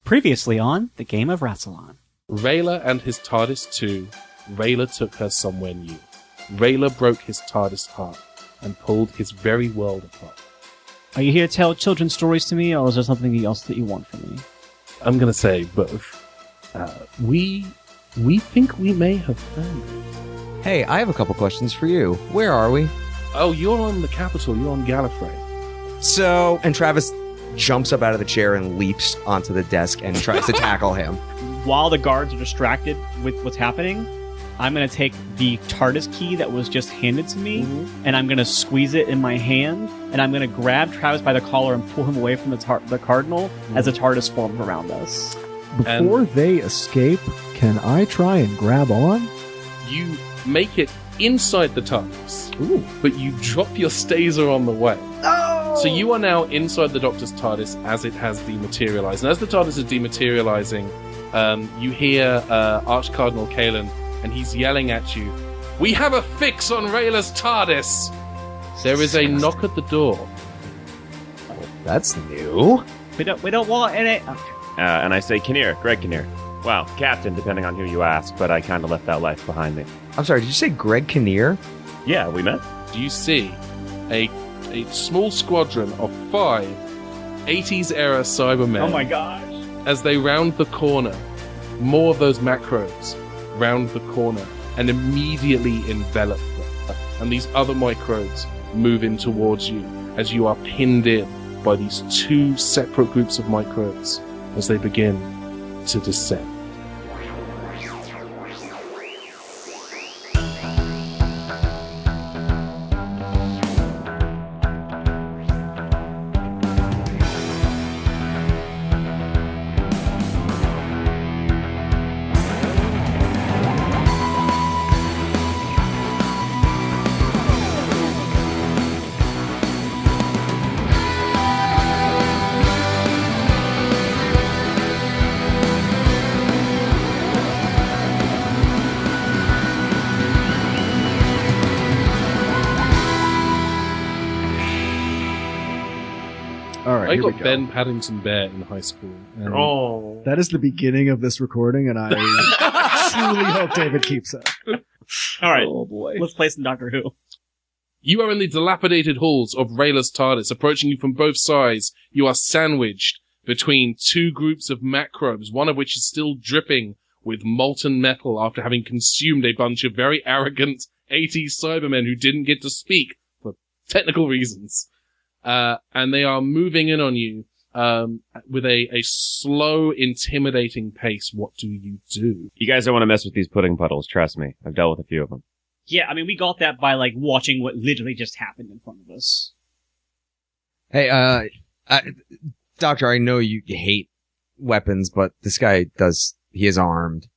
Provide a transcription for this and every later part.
Previously on The Game of Rassilon. Rayla and his TARDIS 2, Rayla took her somewhere new. Rayla broke his TARDIS heart and pulled his very world apart. Are you here to tell children's stories to me, or is there something else that you want from me? I'm going to say both. We think we may have found it. Hey, I have a couple questions for you. Where are we? Oh, you're on the Capitol. You're on Gallifrey. So, and Travis jumps up out of the chair and leaps onto the desk and tries to tackle him. While the guards are distracted with what's happening, I'm going to take the TARDIS key that was just handed to me, and I'm going to squeeze it in my hand, and I'm going to grab Travis by the collar and pull him away from the Cardinal as the TARDIS forms around us. Before they escape, can I try and grab on? You make it inside the TARDIS, but you drop your staser on the way. Oh! So you are now inside the Doctor's TARDIS as it has dematerialized. And as the TARDIS is dematerializing, you hear Arch Cardinal Kalen, and he's yelling at you, "We have a fix on Rayla's TARDIS!" There is a knock at the door. That's new. We don't want any... Okay. And I say, Kinnear, Greg Kinnear. Well, Captain, depending on who you ask, but I kind of left that life behind me. I'm sorry, did you say Greg Kinnear? Yeah, we met. Do you see a small squadron of 5 80s-era Cybermen? Oh my gosh. As they round the corner, more of those macros round the corner and immediately envelop them. And these other microbes move in towards you as you are pinned in by these 2 separate groups of microbes as they begin to descend. I got Ben Paddington Bear in high school. And That is the beginning of this recording, and I truly hope David keeps it. All right, Oh boy. let's play some Doctor Who. You are in the dilapidated halls of Rayla's TARDIS. Approaching you from both sides, you are sandwiched between 2 groups of macrobes, one of which is still dripping with molten metal after having consumed a bunch of very arrogant 80s Cybermen who didn't get to speak for technical reasons. And they are moving in on you with a slow, intimidating pace. What do you do? You guys don't want to mess with these pudding puddles, trust me. I've dealt with a few of them. Yeah, I mean, we got that by, watching what literally just happened in front of us. Hey, Doctor, I know you hate weapons, but this guy he is armed.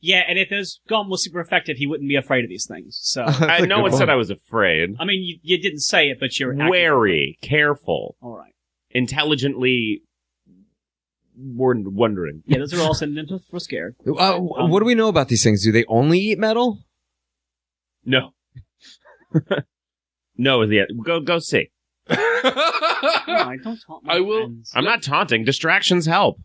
Yeah, and if his gun was super effective, he wouldn't be afraid of these things, so... No one said I was afraid. I mean, you didn't say it, but you're... Wary, careful, All right. intelligently wondering. Yeah, those are all synonyms for scared. What do we know about these things? Do they only eat metal? No. No is the go see. All right, don't taunt my I will- friends. I'm not taunting. Distractions help.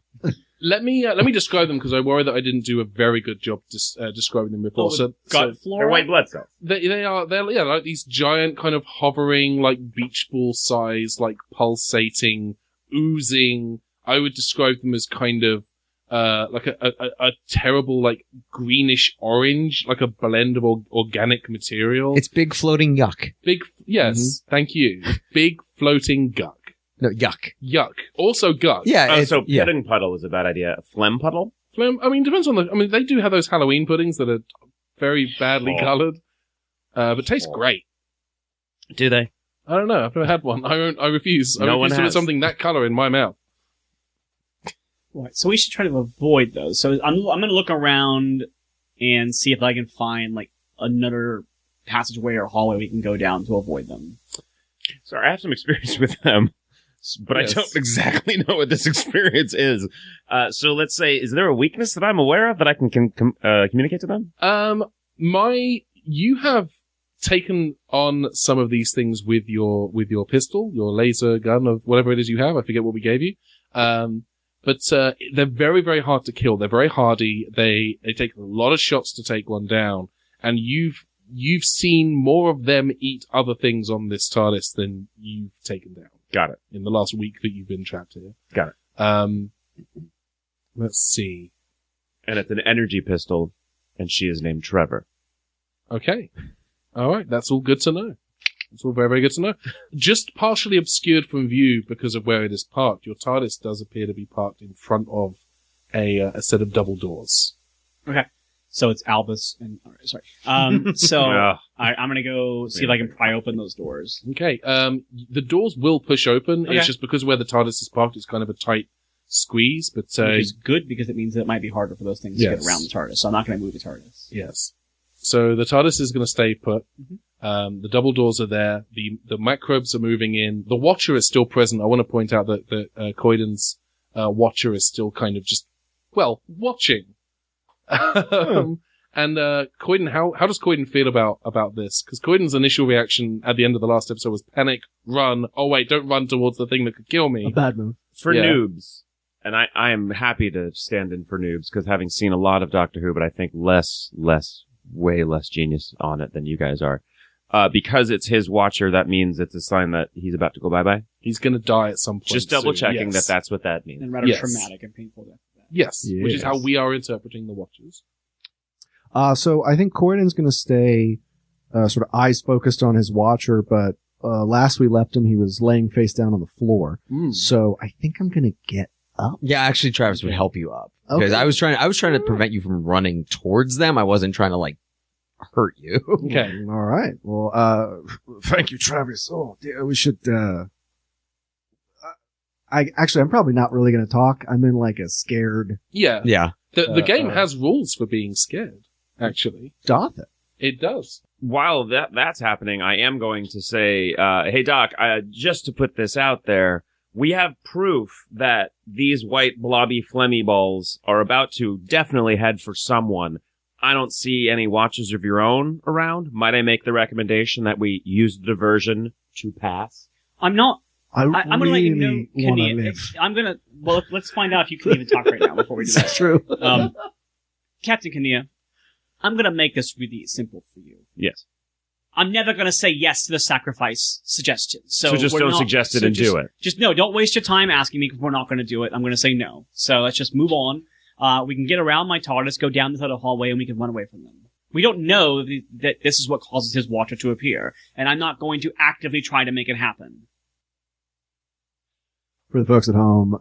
Let me describe them, because I worry that I didn't do a very good job describing them before. Gut They're flora? white blood cells. They're like these giant kind of hovering, beach ball size, pulsating, oozing. I would describe them as kind of a terrible greenish orange, like a blend of organic material. It's big floating yuck. Yes, thank you. Big floating guck. No, yuck. Yuck. Also guck. Yeah, So pudding puddle is a bad idea. Phlegm puddle? Phlegm, depends on they do have those Halloween puddings that are very badly coloured, but taste great. Do they? I don't know. I've never had one. I refuse. I No one refuse to put has. something that colour in my mouth. Right, so we should try to avoid those. So I'm going to look around and see if I can find, another passageway or hallway we can go down to avoid them. Sorry, I have some experience with them. But Yes. I don't exactly know what this experience is. So let's say, is there a weakness that I'm aware of that I can communicate to them? You have taken on some of these things with your pistol, your laser gun, of whatever it is you have. I forget what we gave you. But they're very, very hard to kill. They're very hardy. They take a lot of shots to take one down. And you've seen more of them eat other things on this TARDIS than you've taken down. Got it. In the last week that you've been trapped here. Got it. Let's see. And it's an energy pistol, and she is named Trevor. Okay. All right. That's all good to know. It's all very, very good to know. Just partially obscured from view because of where it is parked, your TARDIS does appear to be parked in front of a set of double doors. Okay. So it's Albus and... All right, sorry. So I'm going to go see if I can pry open those doors. Okay. The doors will push open. Okay. It's just because where the TARDIS is parked, it's kind of a tight squeeze. But Which is good because it means that it might be harder for those things to get around the TARDIS. So I'm not going to move the TARDIS. Yes. So the TARDIS is going to stay put. The double doors are there. The microbes are moving in. The Watcher is still present. I want to point out that Coiden's Watcher is still kind of just, well, watching. And Coiden, how does Coiden feel about this? Because Coiden's initial reaction at the end of the last episode was panic, run. Oh wait, don't run towards the thing that could kill me. A bad move. For noobs, and I am happy to stand in for noobs because having seen a lot of Doctor Who, but I think way less genius on it than you guys are. Because it's his Watcher, that means it's a sign that he's about to go bye-bye. He's going to die at some point. Just double checking yes. that that's what that means. And rather traumatic and painful death. Yes, which is how we are interpreting the Watchers. So I think Corydon's going to stay sort of eyes focused on his Watcher, but last we left him, he was laying face down on the floor. So I think I'm going to get up. Yeah, actually, Travis would help you up because Okay. I was trying to prevent you from running towards them. I wasn't trying to like hurt you. Okay. All right. Well, thank you, Travis. Oh, dear, we should. I'm probably not really going to talk. I'm in like a scared. Yeah. Yeah. The game has rules for being scared, actually. Doth it? It does. While that's happening, I am going to say, hey Doc, just to put this out there, we have proof that these white blobby phlegmy balls are about to definitely head for someone. I don't see any Watchers of your own around. Might I make the recommendation that we use the diversion to pass? I'm not. I'm going to let you know, really wanna Kinnear. live. I'm going to. Well, let's find out if you can even talk right now before we do that. That's true. Captain Kinnear, I'm going to make this really simple for you. Yes. I'm never going to say yes to the sacrifice suggestion. So just don't suggest it and do it. Just no, don't waste your time asking me because we're not going to do it. I'm going to say no. So let's just move on. We can get around my TARDIS, go down this other hallway, and we can run away from them. We don't know that this is what causes his Watcher to appear, and I'm not going to actively try to make it happen. For the folks at home,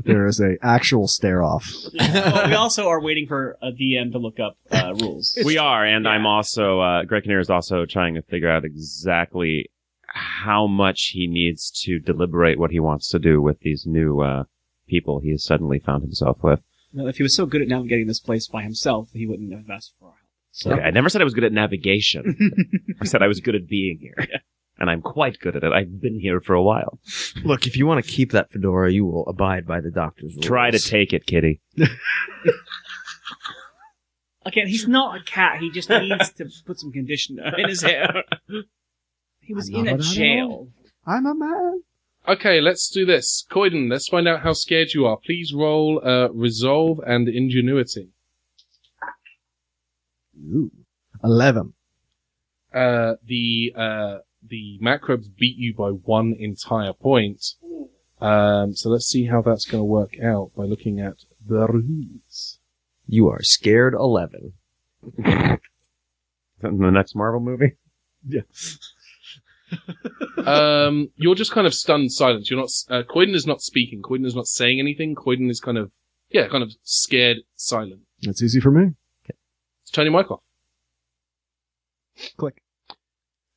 there is a actual stare off. We also are waiting for a DM to look up rules. We are, and I'm also, Greg Kinnear is also trying to figure out exactly how much he needs to deliberate what he wants to do with these new people he has suddenly found himself with. Well, if he was so good at navigating this place by himself, he wouldn't have asked for our help. So. Okay, I never said I was good at navigation. I said I was good at being here. And I'm quite good at it. I've been here for a while. Look, if you want to keep that fedora, you will abide by the doctor's rules. Try to take it, kitty. Again, he's not a cat. He just needs to put some conditioner in his hair. He was in a jail. I'm a man. Okay, let's do this. Coiden, let's find out how scared you are. Please roll Resolve and Ingenuity. Ooh. 11. The macrobes beat you by 1 entire point. So let's see how that's going to work out by looking at the rules. You are scared 11. Is that in the next Marvel movie? Yeah. You're just kind of stunned silence. You're not, Coiden is not speaking. Coiden is not saying anything. Coiden is kind of scared silent. That's easy for me. Let's turn your mic off. Click.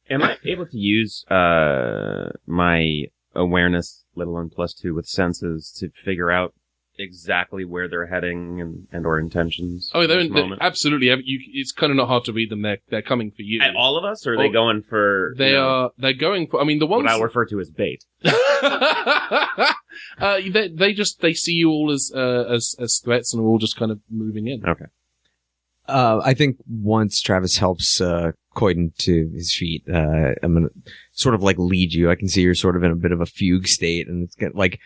Am I able to use my awareness, let alone +2 with senses, to figure out exactly where they're heading and or intentions? Oh, at this moment? absolutely. It's kind of not hard to read them. They're coming for you. At all of us, or are they going for? They're going for. I mean, the ones what I'll refer to as bait. they see you all as threats, and are all just kind of moving in. Okay. I think once Travis helps Coiden to his feet, I'm gonna sort of like lead you. I can see you're sort of in a bit of a fugue state, and it's like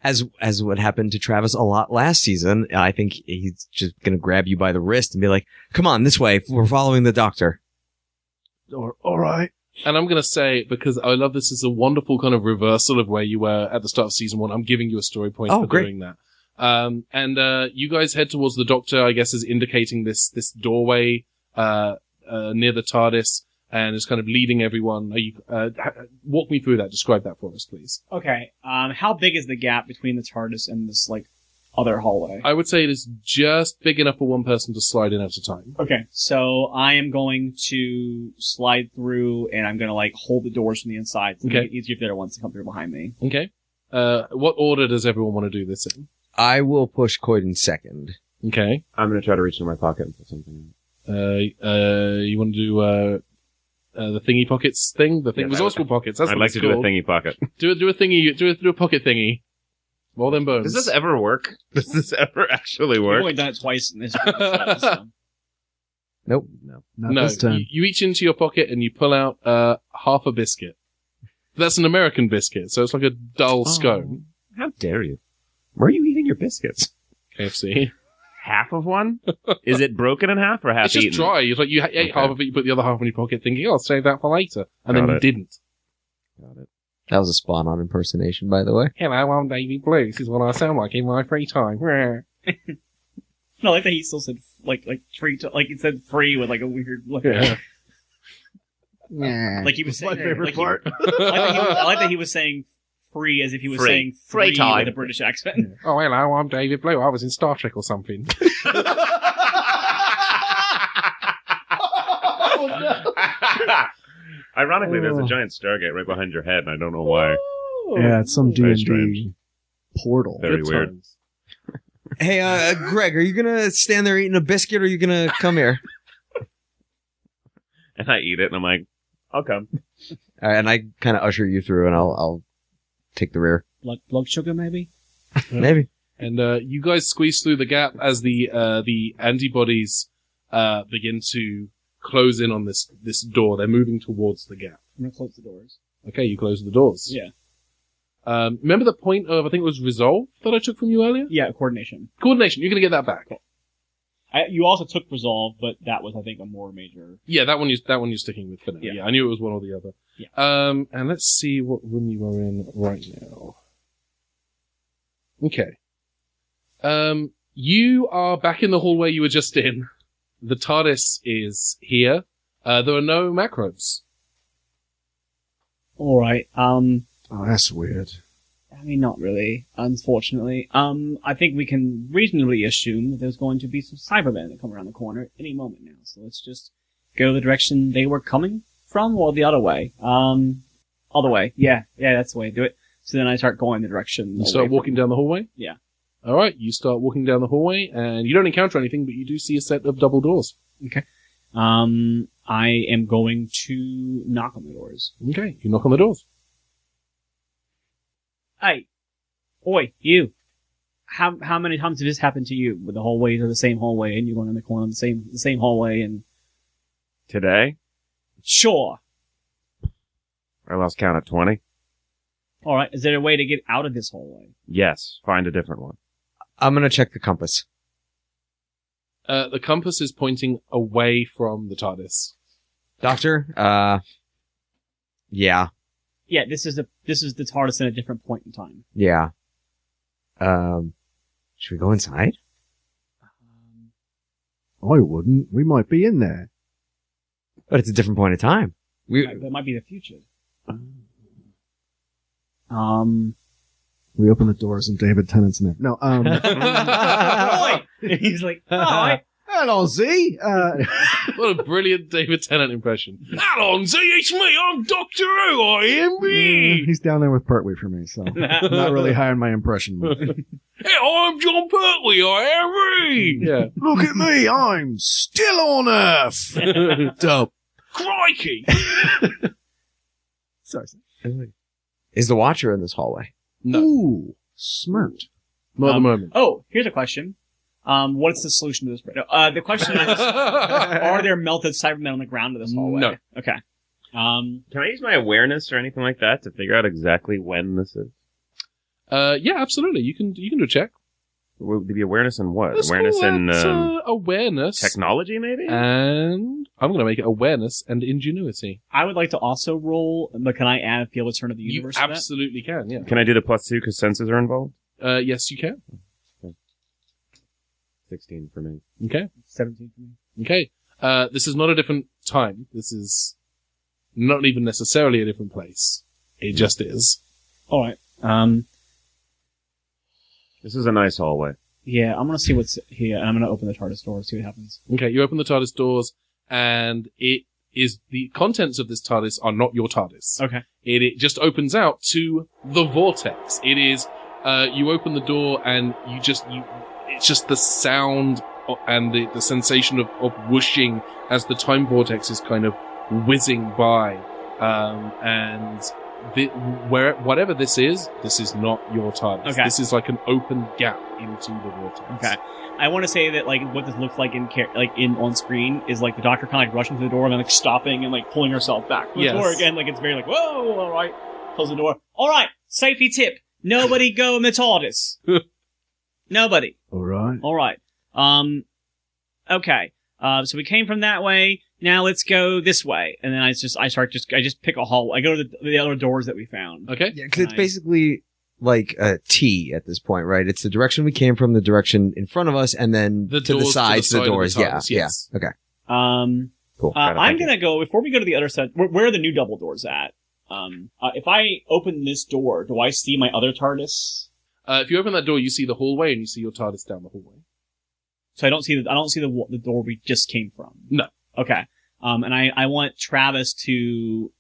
as what happened to Travis a lot last season, I think he's just gonna grab you by the wrist and be like, "Come on, this way. We're following the doctor." All right. And I'm going to say, because I love this is a wonderful kind of reversal of where you were at the start of season 1, I'm giving you a story point for great. doing that. And you guys head towards the doctor, I guess, is indicating this doorway, near the TARDIS, and is kind of leading everyone. Are you, walk me through that. Describe that for us, please. Okay. How big is the gap between the TARDIS and this, like, other hallway? I would say it is just big enough for one person to slide in at a time. Okay. So I am going to slide through, and I'm going to, like, hold the doors from the inside. So Okay. make it easier if the other ones to come through behind me. Okay. What order does everyone want to do this in? I will push Coyden second. Okay. I'm going to try to reach into my pocket and put something in. You want to do, the thingy pockets thing? The thing, Yes, resourceful pockets. That's I'd what like it's to do a called. thingy pocket. Do a thingy, do a pocket thingy. More than bones. Does this ever work? Does this ever actually We've work? only done it twice in this episode, so. Nope. No. Not No, this time. you reach into your pocket and you pull out half a biscuit. That's an American biscuit, so it's like a dull scone. How dare you? Where are you eating your biscuits? KFC. Half of one? Is it broken in half or half It's just eaten? dry. It's like you ate Okay. half of it, you put the other half in your pocket, thinking, "Oh, I'll save that for later," and Got then you it. didn't. Got it. That was a spawn-on impersonation, by the way. Hello, I'm Davy Blue. This is what I sound like in my free time. No, I like that he still said, like free, like he said free with, like, a weird, like, Yeah. like he was saying. My favorite like part. I like that he was saying free as if he was Free. saying Free free time. with a British accent. Oh, hello, I'm David Blue. I was in Star Trek or something. Ironically, there's a giant Stargate right behind your head, and I don't know why. Yeah, it's some Very D&D strange. portal. Very Good weird. times. Hey, Greg, are you gonna stand there eating a biscuit, or are you gonna come here? And I eat it, and I'm like, I'll come. All right, and I kind of usher you through, and I'll take the rear. Blood sugar, maybe? Maybe. And you guys squeeze through the gap as the antibodies begin to close in on this door. They're moving towards the gap. I'm gonna close the doors. Okay, you close the doors. Yeah. Remember the point of, I think it was resolve that I took from you earlier? Yeah, coordination. Coordination. You're going to get that back. You also took resolve, but that was, I think, a more major. Yeah, that one you're sticking with for now. Yeah. Yeah, I knew it was one or the other. Yeah. And let's see what room you are in right now. Okay. You are back in the hallway you were just in. The TARDIS is here. There are no macros. All right. Oh, that's weird. I mean, not really, unfortunately. I think we can reasonably assume that there's going to be some Cybermen that come around the corner at any moment now. So let's just go the direction they were coming from, or the other way. Other way. Yeah, that's the way to do it. So then I start going the direction. You start walking down the hallway? Yeah. Alright, you start walking down the hallway, and you don't encounter anything, but you do see a set of double doors. Okay. I am going to knock on the doors. Okay, you knock on the doors. Hey, oi, you. How many times did this happen to you? With the hallways are the same hallway, and you're going in the corner of the same hallway, and Today, sure. I lost count at 20. All right. Is there a way to get out of this hallway? Yes, find a different one. I'm gonna check the compass. The compass is pointing away from the TARDIS. Doctor, yeah. Yeah, this is the TARDIS at a different point in time. Yeah. Should we go inside? I wouldn't. We might be in there. But it's a different point of time. That might be the future. We open the doors and David Tennant's in there. No, Oi! He's like, oh, hello, Z. What a brilliant David Tennant impression. Hello, Z, it's me, I'm Doctor Who, I am me. He's down there with Pertwee for me, so I'm not really high on my impression. Hey, I'm John Pertwee, I am me. Yeah. Look at me, I'm still on Earth. Dope. Crikey. Sorry. Is the Watcher in this hallway? No, Ooh, smirked. not at the moment. Oh, here's a question. What's the solution to this? The question is, are there melted Cybermen on the ground of this hallway? No. Okay. Can I use my awareness or anything like that to figure out exactly when this is? Yeah, absolutely. You can do a check. Would it be awareness in what? Let's Awareness call in that, awareness. technology, maybe? And I'm going to make it awareness and ingenuity. I would like to also roll, but can I add Feel the Turn of the You Universe to that? absolutely can, yeah. Can I do the +2 because senses are involved? Yes, you can. 16 for me. Okay. 17 for me. Okay. This is not a different time. This is not even necessarily a different place. It just is. All right. This is a nice hallway. Yeah, I'm gonna see what's here, and I'm gonna open the TARDIS door, see what happens. Okay, you open the TARDIS doors, and it is the contents of this TARDIS are not your TARDIS. Okay. It just opens out to the vortex. It is, you open the door and it's just the sound and the sensation of whooshing as the time vortex is kind of whizzing by. And whatever this is not your TARDIS. Okay. This is like an open gap into the vortex. Okay. I want to say that like what this looks like in on screen is like the Doctor kind of like rushing to the door and then like stopping and like pulling herself back from the Yes. door again. Like it's very like whoa, all right, close the door. All right, safety tip: nobody go in the TARDIS. Nobody. All right. All right. Okay. So we came from that way. Now let's go this way. And then I just pick a hall. I go to the other doors that we found. Okay. Yeah, because it's basically like a T at this point, right? It's the direction we came from, the direction in front of us, and then The to the doors to sides, the the side of the doors. TARDIS, yes. Yeah. Okay. Cool. I'm gonna go, before we go to the other side, where are the new double doors at? If I open this door, do I see my other TARDIS? If you open that door, you see the hallway and you see your TARDIS down the hallway. So I don't see the door we just came from. No. Okay. And I want Travis to,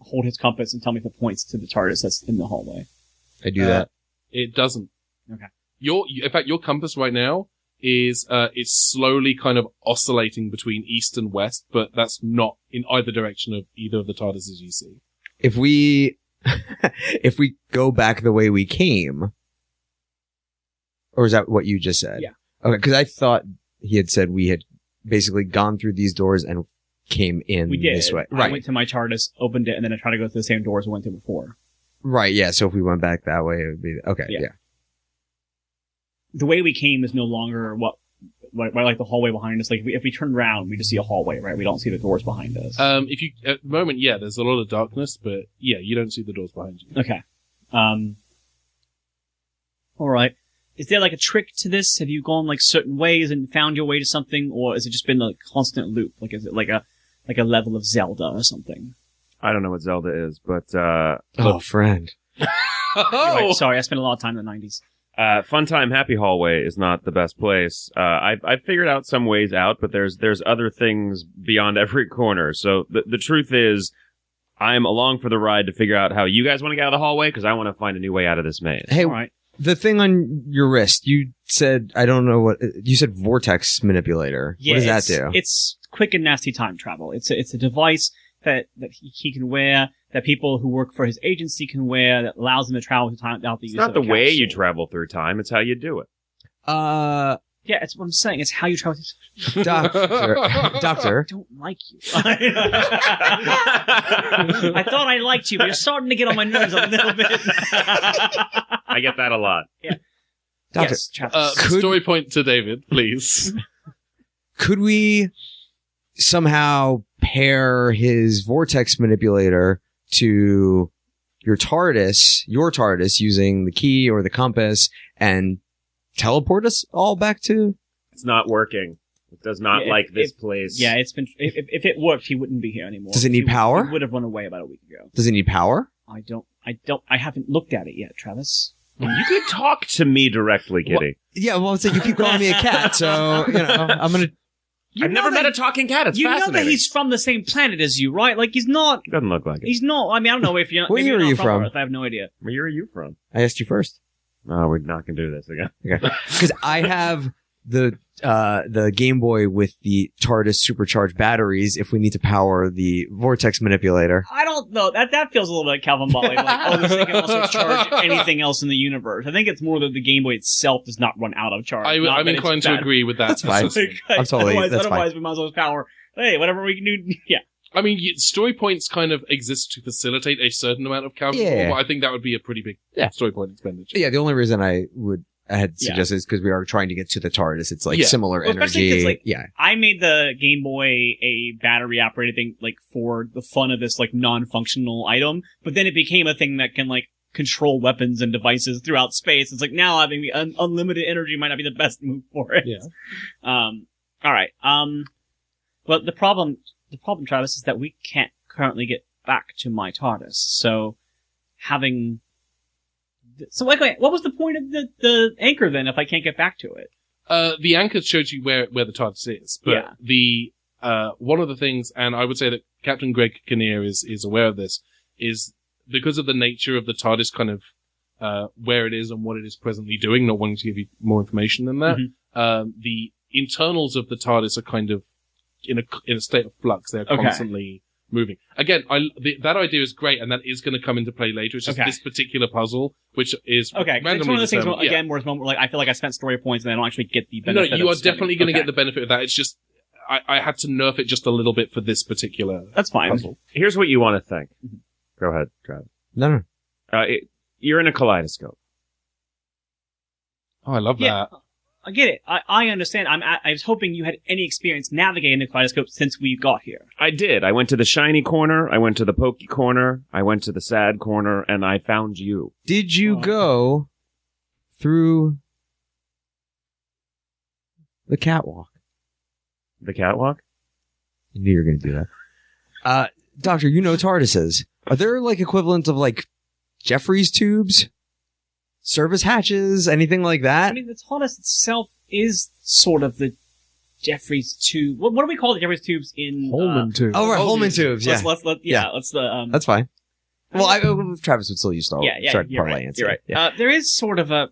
hold his compass and tell me if it points to the TARDIS that's in the hallway. I do that. It doesn't. Okay. In fact, your compass right now is, it's slowly kind of oscillating between east and west, but that's not in either direction of either of the TARDISes you see. If we go back the way we came, or is that what you just said? Yeah. Okay, because I thought he had said we had basically gone through these doors and came in We did. this way. I Right. went to my TARDIS, opened it, and then I tried to go through the same doors we went through before. Right, yeah. So if we went back that way, it would be okay. Yeah. Yeah. The way we came is no longer what like the hallway behind us. Like if we turn around, we just see a hallway, right? We don't see the doors behind us. If you, at the moment, yeah, there's a lot of darkness, but yeah, you don't see the doors behind you. Okay. All right. Is there like a trick to this? Have you gone like certain ways and found your way to something, or has it just been a constant loop? Like is it like a level of Zelda or something? I don't know what Zelda is, but Oh, friend. Anyway, sorry, I spent a lot of time in the 90s. Fun Time Happy Hallway is not the best place. I've figured out some ways out, but there's other things beyond every corner. So the truth is, I'm along for the ride to figure out how you guys want to get out of the hallway, because I want to find a new way out of this maze. Hey, All right. the thing on your wrist, you said, I don't know what, you said vortex manipulator. Yeah, what does that do? It's quick and nasty time travel. It's a device that he can wear, that people who work for his agency can wear, that allows them to travel through time without the It's use not of a the way you capsule. travel through time; it's how you do it. Yeah, it's what I'm saying. It's how you travel. Doctor. I don't like you. I thought I liked you, but you're starting to get on my nerves a little bit. I get that a lot. Doctor, Yes, Travis. Story point to David, please. could we somehow pair his vortex manipulator to your TARDIS using the key or the compass and teleport us all back to? It's not working. It does not Yeah, like this place. Yeah, it's been. If it worked, he wouldn't be here anymore. Does it need power? He would have run away about a week ago. Does it need power? I haven't looked at it yet, Travis. You could talk to me directly, Kitty. Yeah, well, you keep calling me a cat, so, I'm gonna... I've never met a talking cat. It's You know fascinating. that he's from the same planet as you, right? Like he's not. Doesn't look like it. He's not. I mean, I don't know if you're. What maybe year you're are not you from? Earth, I have no idea. Where year are you from? I asked you first. Oh, we're not gonna do this again. Okay. Because I have the Game Boy with the TARDIS supercharged batteries if we need to power the vortex manipulator. I don't know. That feels a little bit Calvin Bolly. Like, this thing can also charge anything else in the universe. I think it's more that the Game Boy itself does not run out of charge. I'm not that it's inclined to bad. agree with that. That's fine. assessment. I'm totally- Otherwise, that's fine. we might as well power. Hey, whatever we can do. Yeah. I mean, story points kind of exist to facilitate a certain amount of character, Yeah. but I think that would be a pretty big story point expenditure. Yeah, the only reason I had suggested is because we are trying to get to the TARDIS. It's like similar Well, especially energy. 'cause, like, yeah. I made the Game Boy a battery operated thing, like, for the fun of this, like, non-functional item, but then it became a thing that can, like, control weapons and devices throughout space. It's like, now having the unlimited energy might not be the best move for it. Yeah. Alright, well, the problem, Travis, is that we can't currently get back to my TARDIS, so having... So, wait, what was the point of the anchor then if I can't get back to it? The anchor shows you where the TARDIS is, but the one of the things, and I would say that Captain Greg Kinnear is aware of this, is because of the nature of the TARDIS, kind of where it is and what it is presently doing. Not wanting to give you more information than that. The internals of the TARDIS are kind of in a state of flux. They're constantly moving. Again, that idea is great, and that is going to come into play later. It's just this particular puzzle, which is randomly. It's one of those things where, again, where it's like I feel like I spent story points and I don't actually get the benefit. No, you are definitely going to get the benefit of that. It's just I had to nerf it just a little bit for this particular. That's fine. Puzzle. Here's what you want to think. Go ahead, Travis. No. You're in a kaleidoscope. Oh, I love that. I get it. I understand. I was hoping you had any experience navigating the kaleidoscope since we got here. I did. I went to the shiny corner, I went to the pokey corner, I went to the sad corner, and I found you. Did you go through the catwalk? The catwalk? I knew you were going to do that. Doctor, you know TARDISes. Are there like equivalents of like Jeffries tubes? Service hatches? Anything like that? I mean, the TARDIS itself is sort of the Jeffries tube. What do we call the Jeffries tubes in... Holman tube. Oh, right, Holman tubes, yeah. Let's That's fine. Well, Travis would still use Star Wars. You're right. Yeah. There is sort of the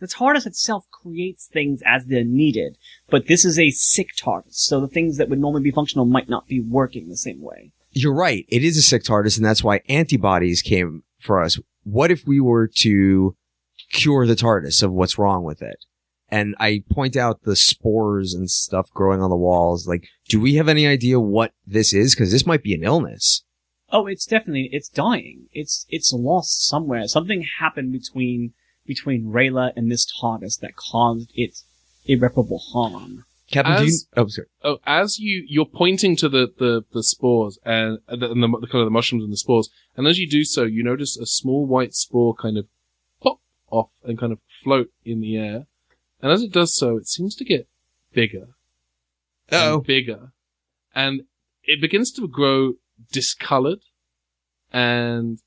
TARDIS itself creates things as they're needed, but this is a sick TARDIS, so the things that would normally be functional might not be working the same way. You're right. It is a sick TARDIS, and that's why antibodies came for us. What if we were to cure the TARDIS of what's wrong with it? And I point out the spores and stuff growing on the walls. Like, do we have any idea what this is? Because this might be an illness. Oh, it's dying. It's lost somewhere. Something happened between Rayla and this TARDIS that caused it irreparable harm. Captain, sorry. Oh, as you're pointing to the spores and the kind of the mushrooms and the spores, and as you do so, you notice a small white spore kind of pop off and kind of float in the air. And as it does so, it seems to get bigger and bigger, and it begins to grow discolored. And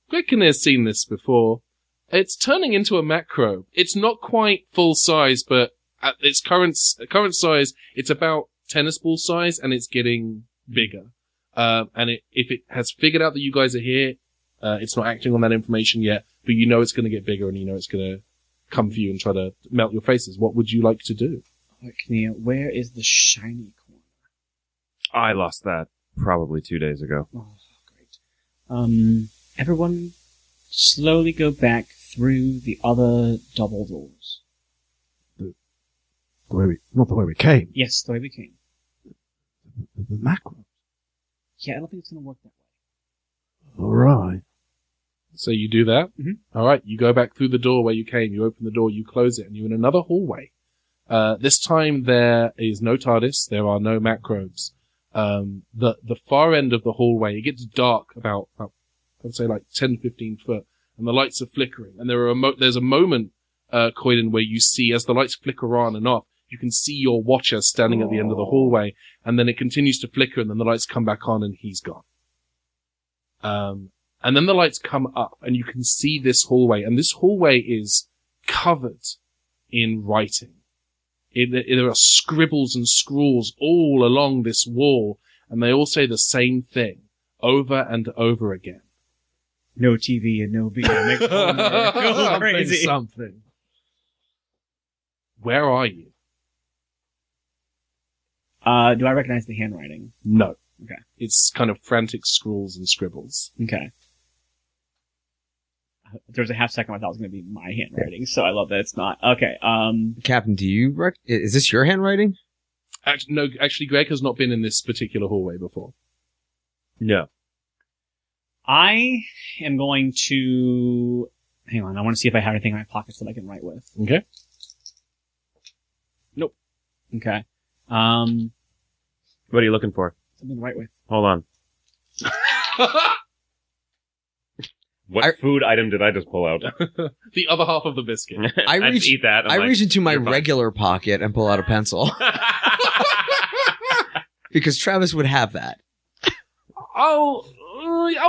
Greg Kinnear's seen this before. It's turning into a macro. It's not quite full size, but at its current size, it's about tennis ball size, and it's getting bigger. And if it has figured out that you guys are here, it's not acting on that information yet, but you know it's going to get bigger, and you know it's going to come for you and try to melt your faces. What would you like to do? Kinnear, where is the shiny corner? I lost that probably 2 days ago. Oh, great. Everyone slowly go back through the other double doors. Not the way we came. Yes, the way we came. The macro. Yeah, I don't think it's going to work that way. All right. So you do that? Mm-hmm. All right, you go back through the door where you came, you open the door, you close it, and you're in another hallway. This time there is no TARDIS, there are no macrobes. The far end of the hallway, it gets dark about I would say like 10, 15 foot, and the lights are flickering. And there's a moment, Croydon, where you see, as the lights flicker on and off, you can see your watcher standing at the end of the hallway, and then it continues to flicker, and then the lights come back on, and he's gone. And then the lights come up, and you can see this hallway, and this hallway is covered in writing. There are scribbles and scrawls all along this wall, and they all say the same thing over and over again. No TV and no beer makes Homer go crazy. Something. Where are you? Do I recognize the handwriting? No. Okay. It's kind of frantic scrawls and scribbles. Okay. There was a half second I thought it was going to be my handwriting, so I love that it's not. Okay. Captain, do you is this your handwriting? Actually, Greg has not been in this particular hallway before. No. I am going to... Hang on, I want to see if I have anything in my pockets that I can write with. Okay. Nope. Okay. What are you looking for? Something to write with. Hold on. What food item did I just pull out? The other half of the biscuit. I I'd reach- eat that. I reach into my "You're fine." regular pocket and pull out a pencil because Travis would have that. I'll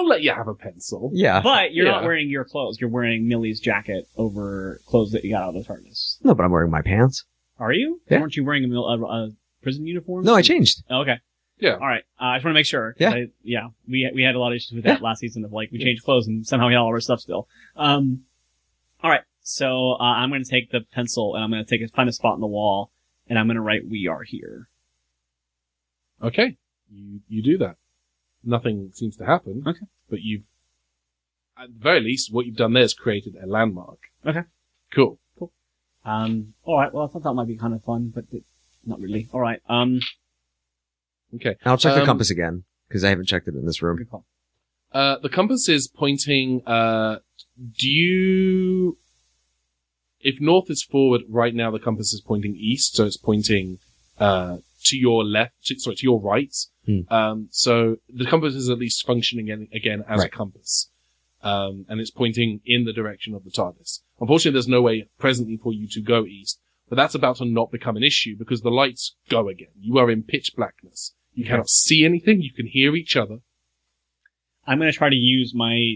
let you have a pencil. Yeah. But you're not Yeah. wearing your clothes. You're wearing Millie's jacket over clothes that you got out of the TARDIS. No, but I'm wearing my pants. Are you? Yeah. Weren't you wearing a prison uniform? No, I changed. Oh, okay. Yeah. All right. I just want to make sure. 'Cause Yeah. We had a lot of issues with that last season of like we changed clothes and somehow we had all our stuff still. All right. So I'm going to take the pencil and I'm going to find a spot in the wall and I'm going to write "We are here." Okay. You do that. Nothing seems to happen. Okay. But at the very least, what you've done there is created a landmark. Okay. Cool. All right. Well, I thought that might be kind of fun, but not really. All right. Okay. I'll check the Um, compass again because I haven't checked it in this room. Good call. The compass is pointing, if north is forward, right now the compass is pointing east, so it's pointing, to your left, to your right. So the compass is at least functioning again as a Right. compass. And it's pointing in the direction of the TARDIS. Unfortunately, there's no way presently for you to go east, but that's about to not become an issue because the lights go again. You are in pitch blackness. You cannot see anything. You can hear each other. I'm going to try to use my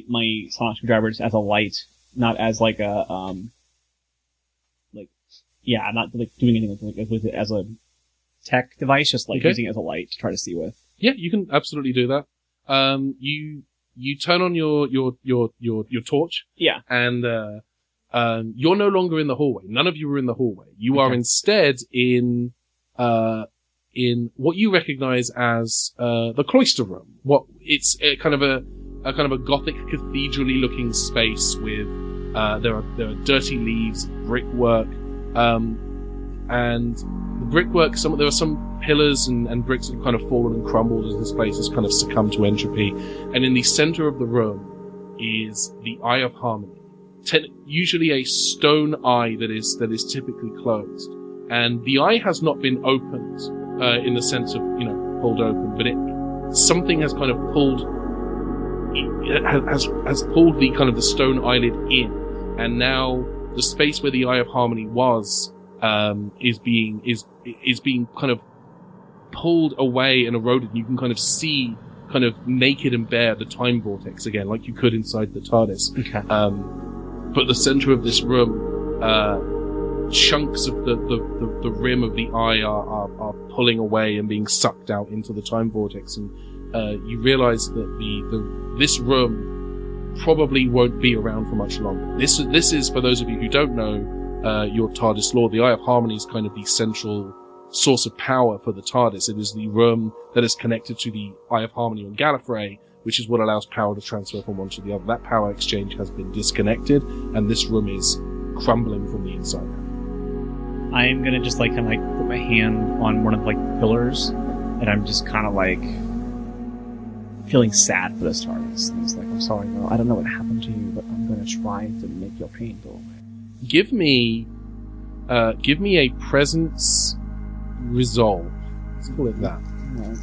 sonic screwdriver just as a light, not as like a not like doing anything with it as a tech device, just like Okay. using it as a light to try to see with. Yeah, you can absolutely do that. You turn on your torch, Yeah. and you're no longer in the hallway. None of you are in the hallway. You are Okay. instead in what you recognize as the cloister room. It's a kind of a gothic cathedral-y looking space with there are dirty leaves, brickwork, and the brickwork. There are some pillars and bricks that have kind of fallen and crumbled as this place has kind of succumbed to entropy. And in the center of the room is the Eye of Harmony, usually a stone eye that is typically closed. And the eye has not been opened in the sense of pulled open, but something has kind of pulled. It has pulled the kind of the stone eyelid in, and now the space where the Eye of Harmony was is being kind of pulled away and eroded. You can kind of see, kind of naked and bare, the time vortex again, like you could inside the TARDIS. Okay. But the center of this room, chunks of the rim of the eye are pulling away and being sucked out into the time vortex, and you realize that this room probably won't be around for much longer. This is, for those of you who don't know your TARDIS lore, the Eye of Harmony is kind of the central source of power for the TARDIS. It is the room that is connected to the Eye of Harmony on Gallifrey, which is what allows power to transfer from one to the other. That power exchange has been disconnected, and this room is crumbling from the inside out. I am gonna just put my hand on one of the pillars, and I'm just kind of feeling sad for this TARDIS. And it's I'm sorry, no, I don't know what happened to you, but I'm gonna try to make your pain go away. Give me a presence resolve. Let's call it that. Alright.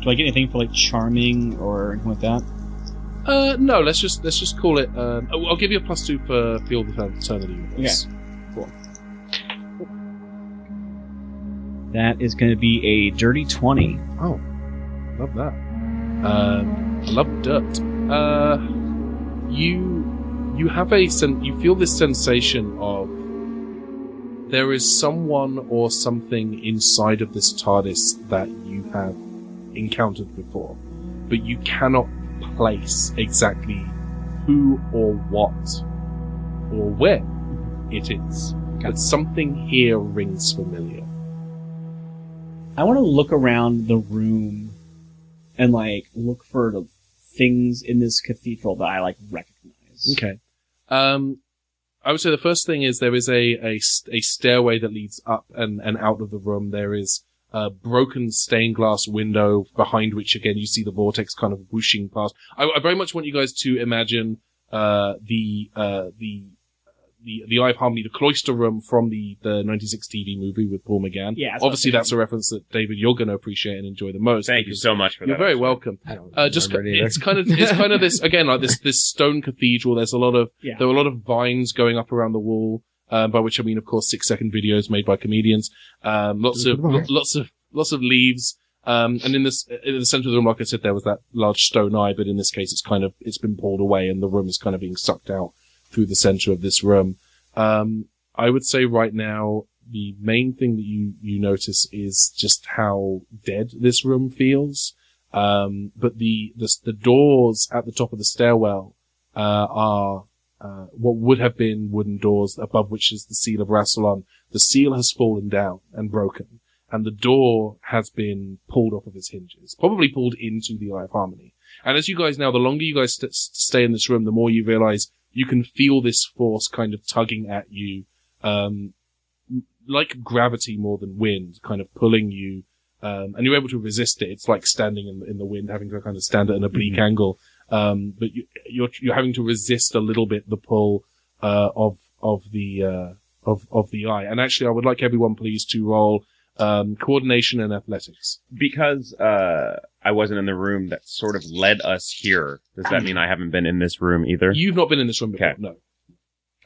Do I get anything for charming or anything like that? No. Let's just call it. I'll give you a +2 for Field of Eternity. Okay. Cool. That is going to be a dirty 20. Oh, love that. I love dirt. You have you feel this sensation of there is someone or something inside of this TARDIS that you have encountered before, but you cannot place exactly who or what or where it is. But something here rings familiar. I want to look around the room and look for the things in this cathedral that I recognize. Okay. I would say the first thing is there is a stairway that leads up and out of the room. There is broken stained glass window behind which, again, you see the vortex kind of whooshing past. I very much want you guys to imagine the Eye of Harmony, the cloister room from the 96 TV movie with Paul McGann. Yeah, obviously that's a reference that David you're going to appreciate and enjoy the most. Thank you so much for that. You're very welcome. I don't It's kind of this again, like this stone cathedral. There's there are a lot of vines going up around the wall, by which I mean, of course, 6-second videos made by comedians. Lots of leaves. And in the center of the room, like I said, there was that large stone eye, but in this case, it's been pulled away and the room is kind of being sucked out through the center of this room. I would say right now, the main thing that you notice is just how dead this room feels. But the doors at the top of the stairwell, are, what would have been wooden doors above which is the seal of Rassilon. The seal has fallen down and broken, and the door has been pulled off of its hinges, probably pulled into the Eye of Harmony. And as you guys now, the longer you guys stay in this room, the more you realize you can feel this force kind of tugging at you, like gravity more than wind, kind of pulling you, and you're able to resist it. It's like standing in the wind, having to kind of stand at an oblique angle. But you're having to resist a little bit the pull, of the eye. And actually, I would like everyone please to roll, coordination and athletics. Because, I wasn't in the room that sort of led us here. Does that mean I haven't been in this room either? You've not been in this room before, Okay. no.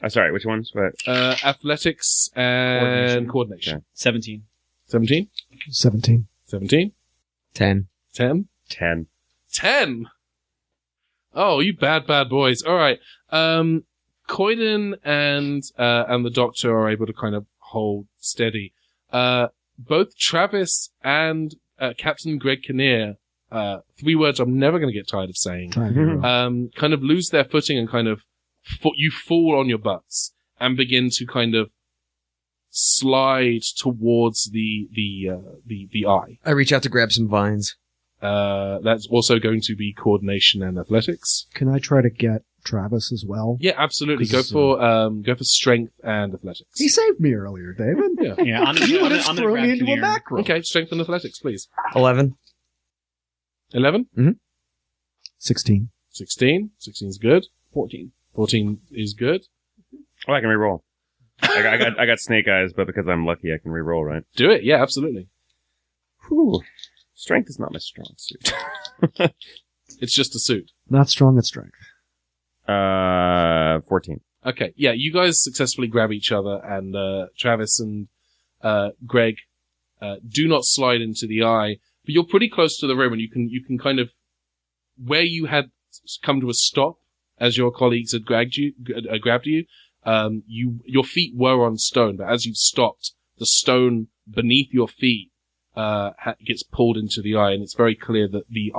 Sorry, which ones? What? Athletics and coordination. Okay. 17. 17? 17. 17? 10. 10? 10. 10! Oh, you bad boys. Alright. Coyden and the Doctor are able to kind of hold steady. Both Travis and Captain Greg Kinnear, 3 words I'm never going to get tired of saying, kind of lose their footing and kind of you fall on your butts and begin to kind of slide towards the eye. I reach out to grab some vines. That's also going to be coordination and athletics. Can I try to get Travis as well? Yeah, absolutely. Go for strength and athletics. He saved me earlier, David. Yeah. Yeah, You would have I'm gonna thrown grab me into a Kinnear. macro. Okay, strength and athletics, please. 11. 11? 16. 16. 16 is good. 14. 14 is good. Oh, I can reroll. I got snake eyes, but because I'm lucky, I can reroll, right? Do it. Yeah, absolutely. Whew. Strength is not my strong suit. It's just a suit. Not strong at strength. 14. Okay. Yeah, you guys successfully grab each other, and Travis and Greg do not slide into the eye, but you're pretty close to the rim, and you can kind of, where you had come to a stop as your colleagues had grabbed you, your feet were on stone, but as you've stopped, the stone beneath your feet gets pulled into the eye, and it's very clear that the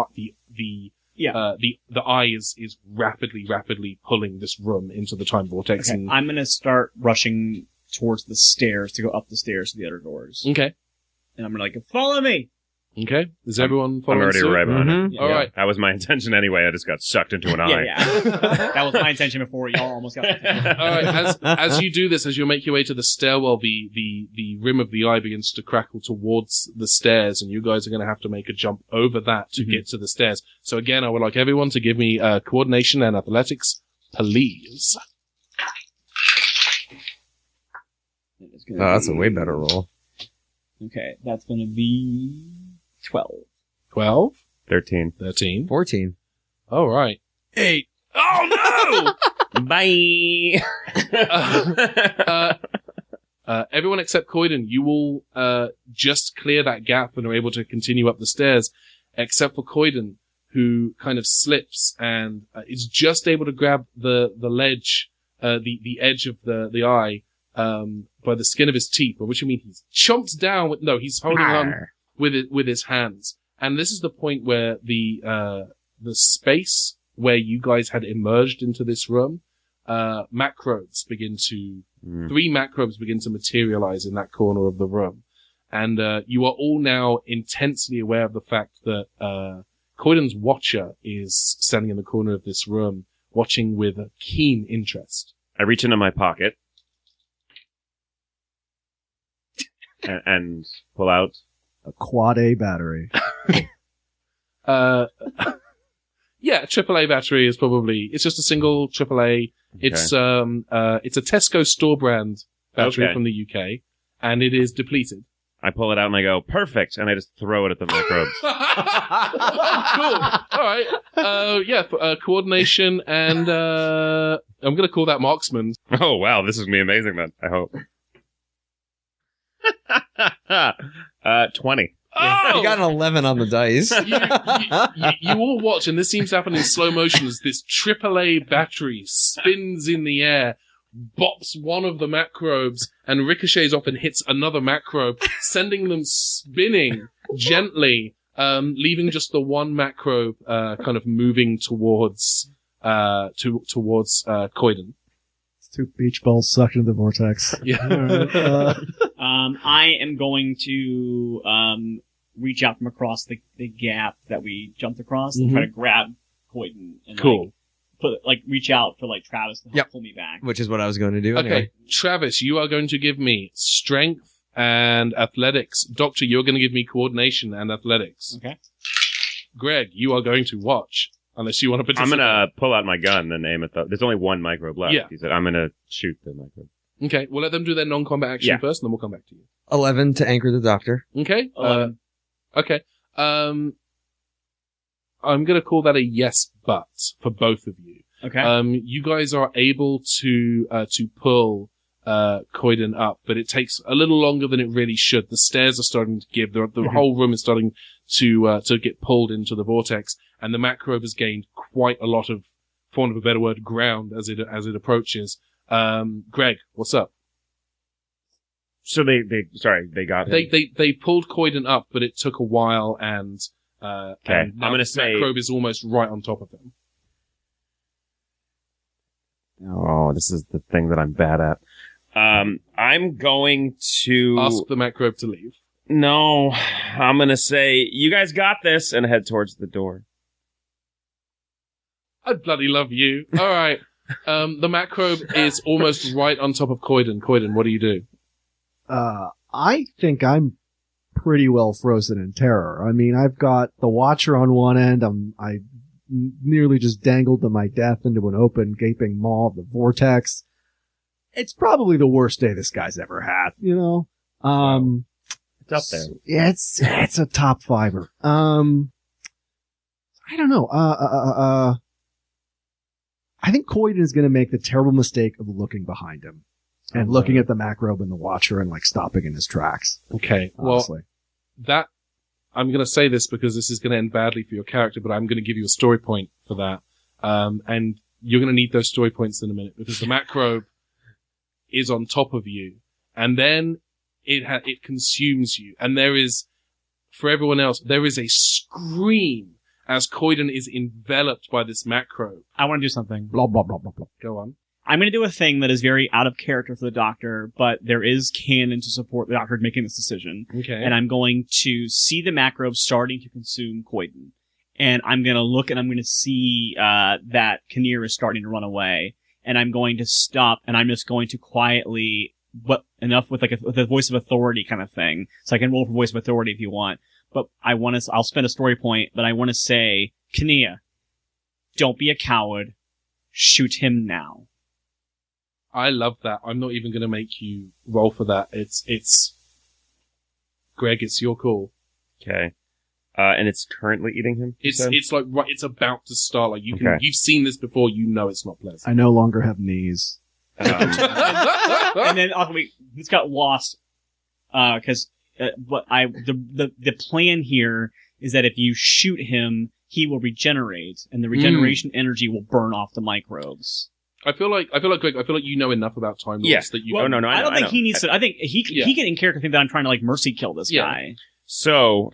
eye is rapidly pulling this room into the time vortex. Okay, I'm gonna start rushing towards the stairs to go up the stairs to the other doors. Okay. And I'm gonna follow me! Okay. Is everyone I'm following already suit? right behind it. All right. That was my intention anyway. I just got sucked into an eye. Yeah. That was my intention before y'all almost got All right. As you do this, as you make your way to the stairwell, the rim of the eye begins to crackle towards the stairs, and you guys are going to have to make a jump over that to get to the stairs. So again, I would like everyone to give me coordination and athletics, please. That's a way better roll. Okay, that's gonna be 12. 12, 13. 13. 14. All right. 8. Oh no! Bye! Everyone except Coyden, you will just clear that gap and are able to continue up the stairs, except for Coyden, who kind of slips and is just able to grab the ledge, the edge of the eye, by the skin of his teeth, by which I mean he's chomped down he's holding on with his hands. And this is the point where the space where you guys had emerged into this room, macrobes begin to, 3 macrobes begin to materialize in that corner of the room. And, you are all now intensely aware of the fact that, Coyden's watcher is standing in the corner of this room, watching with a keen interest. I reach into my pocket and pull out A quad A battery. Yeah, AAA battery is probably, it's just a single AAA. It's a Tesco store brand battery from the UK, and it is depleted. I pull it out and I go, perfect, and I just throw it at the microbes. Oh, cool. All right. Coordination and, I'm gonna call that marksman. Oh, wow, this is gonna be amazing then, I hope. 20. Oh! You got an 11 on the dice. You all watch, and this seems to happen in slow motion as this AAA battery spins in the air, bops one of the macrobes, and ricochets off and hits another macrobe, sending them spinning gently, leaving just the one macrobe kind of moving towards Koiden. It's 2 beach balls sucked into the vortex. Yeah. I am going to reach out from across the gap that we jumped across and try to grab Koiden and Cool. reach out for Travis to help pull me back. Which is what I was going to do Okay, anyway. Travis, you are going to give me strength and athletics. Doctor, you're going to give me coordination and athletics. Okay. Greg, you are going to watch, unless you want to I'm participate. gonna pull out my gun and aim at there's only one microbe left. Yeah. He said, I'm gonna shoot the microbe. Okay, we'll let them do their non-combat action first, and then we'll come back to you. 11 to anchor the doctor. Okay? 11. Okay. I'm going to call that a yes, but for both of you. Okay. You guys are able to pull Koiden up, but it takes a little longer than it really should. The stairs are starting to give. The whole room is starting to get pulled into the vortex, and the macrobe has gained quite a lot of, for want of a better word, ground as it approaches. Greg, what's up? So they got him. They pulled Koiden up, but it took a while, and Okay, and I'm now gonna the say- macrobe is almost right on top of him. Oh, this is the thing that I'm bad at. I'm going to Ask the macrobe to leave. No, I'm gonna say, you guys got this, and head towards the door. I bloody love you. All right. The macrobe is almost right on top of Koiden. Koiden, what do you do? I think I'm pretty well frozen in terror. I mean, I've got the Watcher on one end. I nearly just dangled to my death into an open, gaping maw of the vortex. It's probably the worst day this guy's ever had, you know? It's up there. Yeah, it's a top fiver. I don't know. I think Koiden is going to make the terrible mistake of looking behind him and looking at the macrobe and the Watcher and stopping in his tracks. Okay. Honestly. Well, I'm going to say this because this is going to end badly for your character, but I'm going to give you a story point for that. And you're going to need those story points in a minute because the macrobe is on top of you, and then it consumes you. And there is, for everyone else, there is a scream as Koiden is enveloped by this macrobe. I want to do something. Blah, blah, blah, blah, blah. Go on. I'm going to do a thing that is very out of character for the Doctor, but there is canon to support the Doctor making this decision. Okay. And I'm going to see the macrobe starting to consume Koiden. And I'm going to look and I'm going to see that Kinnear is starting to run away. And I'm going to stop and I'm just going to quietly, enough with with a voice of authority kind of thing. So I can roll for voice of authority if you want. But I'll spend a story point, but I want to say, Kinnear, don't be a coward. Shoot him now. I love that. I'm not even going to make you roll for that. It's Greg, it's your call. Okay. And it's currently eating him? you said? It's like right, it's about to start. Like Okay. you've seen this before. You know it's not pleasant. I no longer have knees. And then this got lost because the plan here is that if you shoot him, he will regenerate, and the regeneration energy will burn off the microbes. I feel like Greg. I feel like you know enough about time lords Yeah. that you. Well, no, I don't think know. he needs to. I think he can in character think that I'm trying to mercy kill this Yeah. guy. So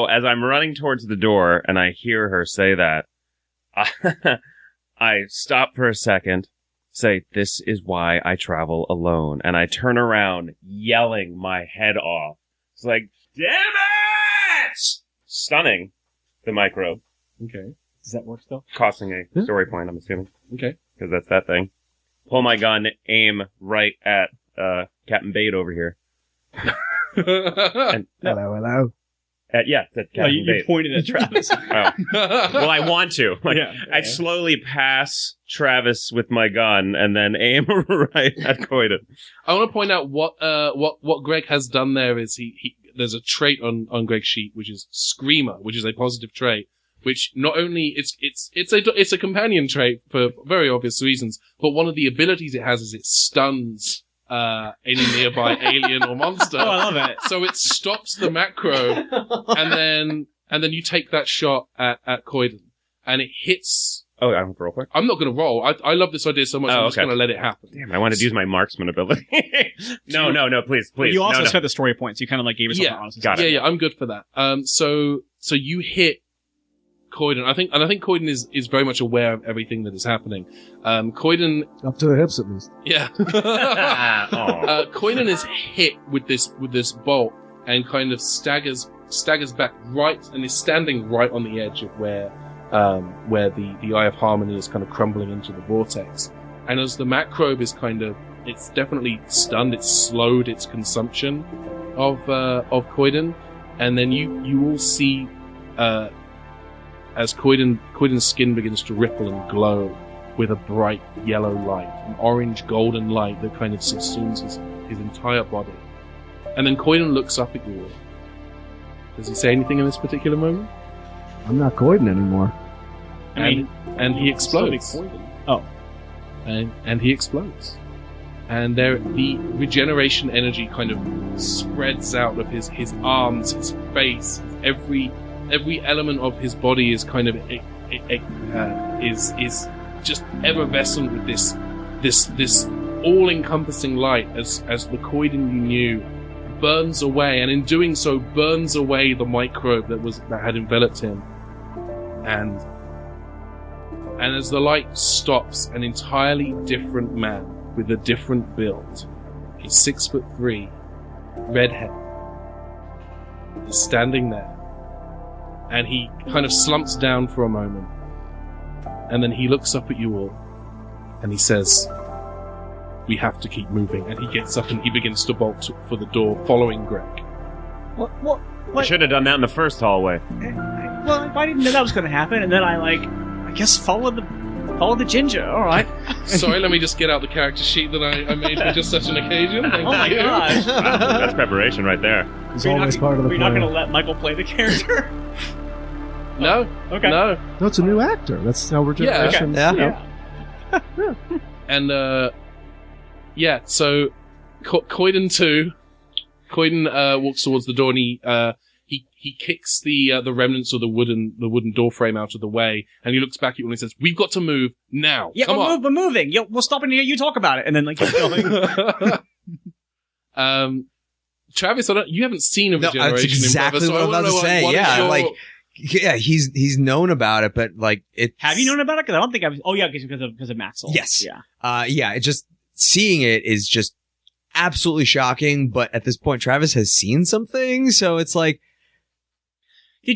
as I'm running towards the door and I hear her say that, I stop for a second, say, "This is why I travel alone," and I turn around, yelling my head off. It's like, "Damn it!" Stunning the microbe, Okay. Does that work still? costing a story point, I'm assuming, Okay. because that's that thing. Pull my gun, aim right at Captain Bait over here. Hello. Yeah, that No, you Captain pointed at Travis. Oh. Well, I want to. Like, Yeah. I'd slowly pass Travis with my gun and then aim right at Coiden. I want to point out what Greg has done there is he there's a trait on Greg's sheet which is Screamer, which is a positive trait, which not only it's a companion trait for very obvious reasons, but one of the abilities it has is it stuns any nearby alien or monster. Oh, I love it. So it stops the macro, and then you take that shot at Coiden, and it hits. Oh, I don't roll quick. I'm not going to roll. I love this idea so much. I'm just okay. going to let it happen. Damn, I wanted to use my marksman ability. No, please. But you also no. spent the story points. You kind of like gave yourself Yeah. an honest Got it. Yeah, I'm good for that. So you hit Coiden. I think Coiden is very much aware of everything that is happening. Coiden, Up to the hips, at least. yeah. Aw. Coiden is hit with this bolt and kind of staggers back right and is standing right on the edge of where the Eye of Harmony is kind of crumbling into the vortex. And as the macrobe is it's definitely stunned, it's slowed its consumption of Coiden, and then you all see as Coiden's skin begins to ripple and glow with a bright yellow light, an orange golden light that kind of subsumes his entire body. And then Coiden looks up at you all. Does he say anything in this particular moment? I'm not Coiden anymore. And he explodes. Oh. And he explodes. And the regeneration energy kind of spreads out of his arms, his face, every element of his body is kind of is just effervescent with this all-encompassing light as the Coiden you knew burns away, and in doing so burns away the microbe that had enveloped him. And as the light stops, an entirely different man with a different build, a 6'3", redhead, is standing there. And he kind of slumps down for a moment. And then he looks up at you all. And he says, "We have to keep moving." And he gets up and he begins to bolt for the door, following Greg. What? I should have done that in the first hallway. Well, I didn't know that was going to happen, and then I guess follow the ginger. All right. Sorry, let me just get out the character sheet that I made for just such an occasion. Thank Oh my you. gosh. Wow, that's preparation right there. It's always part of the We're not plan. going to let Michael play the character. No, Okay. no. No, it's a new actor. That's how we're Yeah, okay. generations. Yeah. Yeah. And, yeah, so, Coiden walks towards the door and he kicks the remnants of the wooden door frame out of the way, and he looks back at you and he says, "We've got to move now. Yeah, Come on." we're moving. We'll stop in here. You talk about it, and then keep going. Travis, you haven't seen a No, regeneration that's exactly in forever, so what I'm I about to wanna know, say. what is Yeah, your- he's known about it, but it. Have you known about it? Because I don't think I've. Oh yeah, because of Maxwell. Yes. Yeah. Yeah. It just seeing it is just absolutely shocking. But at this point, Travis has seen something, so it's like,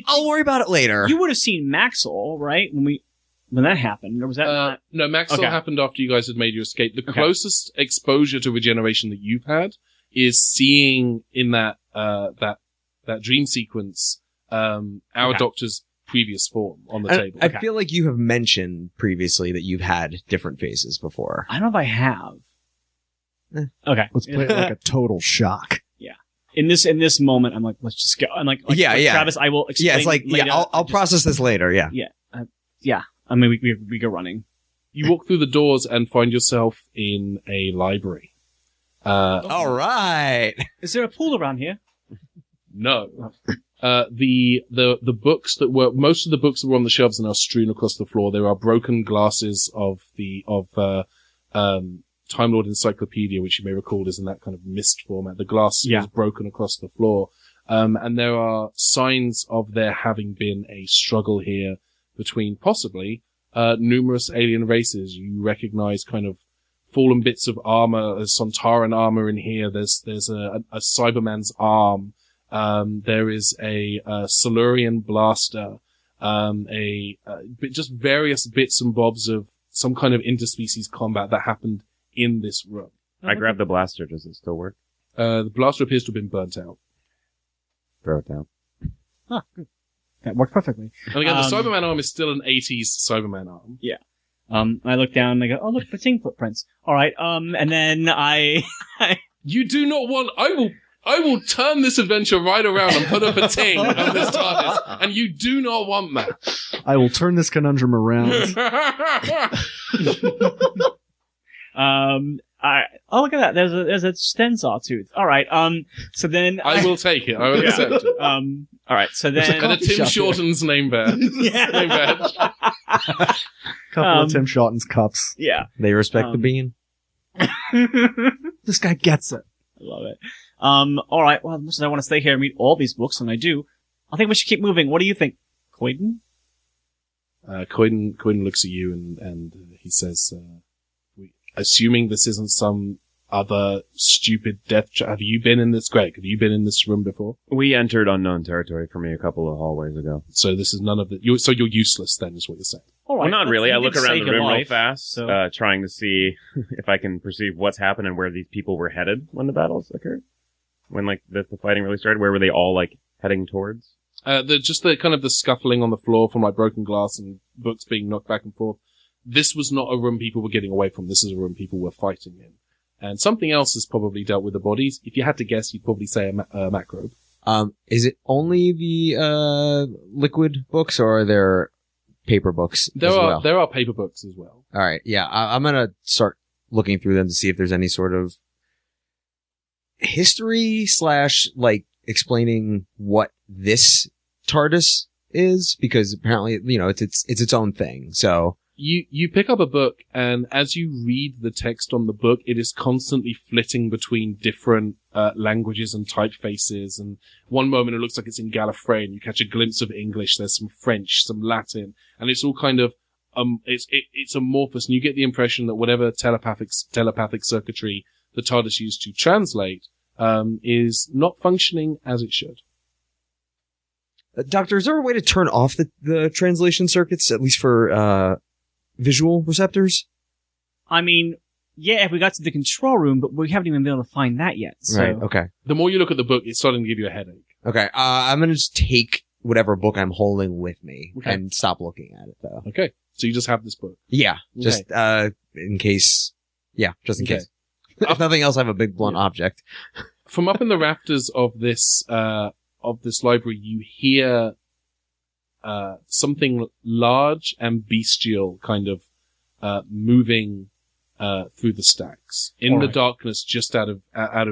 I'll worry about it later. You would have seen Maxwell, right? When that happened, or was that not? No, Maxwell Okay. happened after you guys had made your escape. The Okay. closest exposure to regeneration that you've had is seeing in that dream sequence our Okay. doctor's previous form on the And table. I feel like you have mentioned previously that you've had different faces before. I don't know if I have. Okay. Let's play it like a total shock. In this moment, I'm like, let's just go. I'm like Yeah, yeah. Travis, I will explain. Yeah, it's like, later. I'll process this later. Yeah. Yeah. I mean, we go running. You walk through the doors and find yourself in a library. All right. Is there a pool around here? No. The books most of the books that were on the shelves are now strewn across the floor. There are broken glasses of Time Lord Encyclopedia, which you may recall is in that kind of mist format. The glass is broken across the floor. And there are signs of there having been a struggle here between possibly, numerous alien races. You recognize kind of fallen bits of armor. There's Sontaran armor in here. There's a Cyberman's arm. There is a Silurian blaster. Just various bits and bobs of some kind of interspecies combat that happened in this room. I grabbed the blaster. Does it still work? The blaster appears to have been burnt out. throw it down. Huh, good. That worked perfectly. And again, the Cyberman arm is still an 80s Cyberman arm. Yeah. I look down and I go, oh, look, Bating footprints. All right. And then You do not want... I will turn this adventure right around and put a pating on this TARDIS, and you do not want that. I will turn this conundrum around. Oh, look at that. There's a Stensor tooth. All right. So then I will take it. I will accept it. All right. So then And a Tim Shorten's name badge. Name badge. Couple of Tim Shorten's cups. yeah. They respect the bean. This guy gets it. I love it. All right. Well, as much as I want to stay here and read all these books, and I do, I think we should keep moving. What do you think, Croydon? Croydon looks at you and he says, assuming this isn't some other stupid death have you been in this, Greg? Have you been in this room before? We entered unknown territory for me a couple of hallways ago. So this is none of the... so you're useless then, is what you're saying. All right. Well, not really. I look around the room real life, fast, so- trying to see if I can perceive what's happened and where these people were headed when the battles occurred. When, like, the fighting really started, where were they all, like, heading towards? The kind of the scuffling on the floor from, like, broken glass and books being knocked back and forth. This was not a room people were getting away from. This is a room people were fighting in. And something else has probably dealt with the bodies. If you had to guess, you'd probably say a macrobe. Is it only the liquid books, or are there paper books as well? There are paper books as well. All right, yeah, I'm gonna start looking through them to see if there's any sort of history / like explaining what this TARDIS is, because apparently, it's its own thing. So You pick up a book, and as you read the text on the book, it is constantly flitting between different languages and typefaces. And one moment it looks like it's in Gallifrey, and you catch a glimpse of English. There's some French, some Latin, and it's all kind of it's amorphous. And you get the impression that whatever telepathic circuitry the TARDIS used to translate is not functioning as it should. Doctor, is there a way to turn off the translation circuits, at least for visual receptors? I mean, yeah, if we got to the control room, but we haven't even been able to find that yet. So. Right, okay. The more you look at the book, it's starting to give you a headache. Okay, I'm gonna just take whatever book I'm holding with me and stop looking at it, though. Okay. So you just have this book. Yeah, just in case. Yeah, just in case. If nothing else, I have a big blunt object. From up in the rafters of this library, you hear something large and bestial kind of moving through the stacks. In the darkness, just out of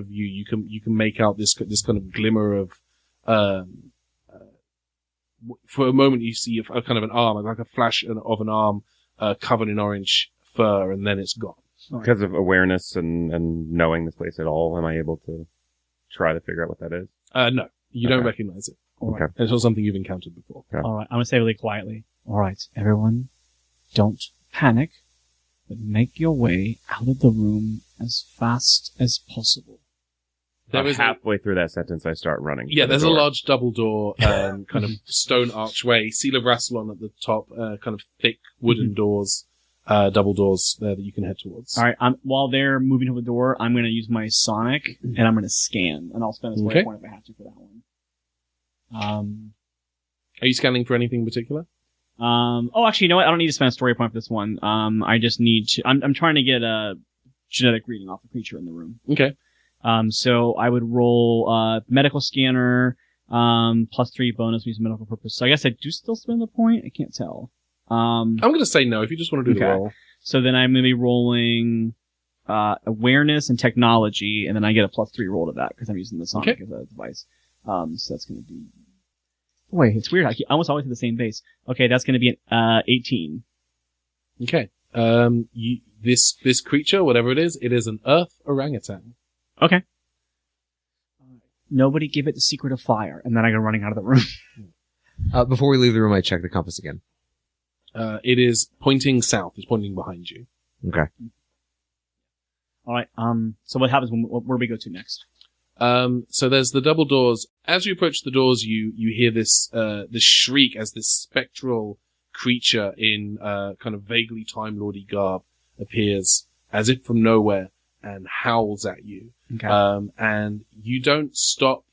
view, you can make out this kind of glimmer of for a moment you see a kind of an arm, like a flash of an arm covered in orange fur, and then it's gone. Because of awareness and knowing this place at all, am I able to try to figure out what that is? No, you don't recognize it. Okay. It's not something you've encountered before. Okay. All right. I'm going to say really quietly. All right, everyone, don't panic, but make your way out of the room as fast as possible. There Halfway through that sentence, I start running. Yeah, there's a door. large double door, kind of stone archway, seal of Rassilon at the top, kind of thick wooden doors, double doors there that you can head towards. All right. While they're moving to the door, I'm going to use my sonic, and I'm going to scan, and I'll spend a square point if I have to for that one. Are you scanning for anything in particular? Actually, you know what? I don't need to spend a story point for this one. I just need to, I'm trying to get a genetic reading off the creature in the room. Okay. So I would roll, medical scanner, +3 bonus use medical purpose. So I guess I do still spend the point? I can't tell. I'm gonna say no if you just want to do the roll. So then I'm gonna be rolling, awareness and technology, and then I get a +3 roll to that because I'm using the sonic as a device. So that's gonna be, boy, it's weird. I almost always hit the same base. Okay, that's gonna be an, 18. Okay. This creature, whatever it is an earth orangutan. Okay. Nobody give it the secret of fire, and then I go running out of the room. Before we leave the room, I check the compass again. It is pointing south. It's pointing behind you. Okay. All right. So what happens where we go to next? So there's the double doors. As you approach the doors, you hear this shriek as this spectral creature in kind of vaguely Time Lordy garb appears as if from nowhere and howls at you. Okay. And you don't stop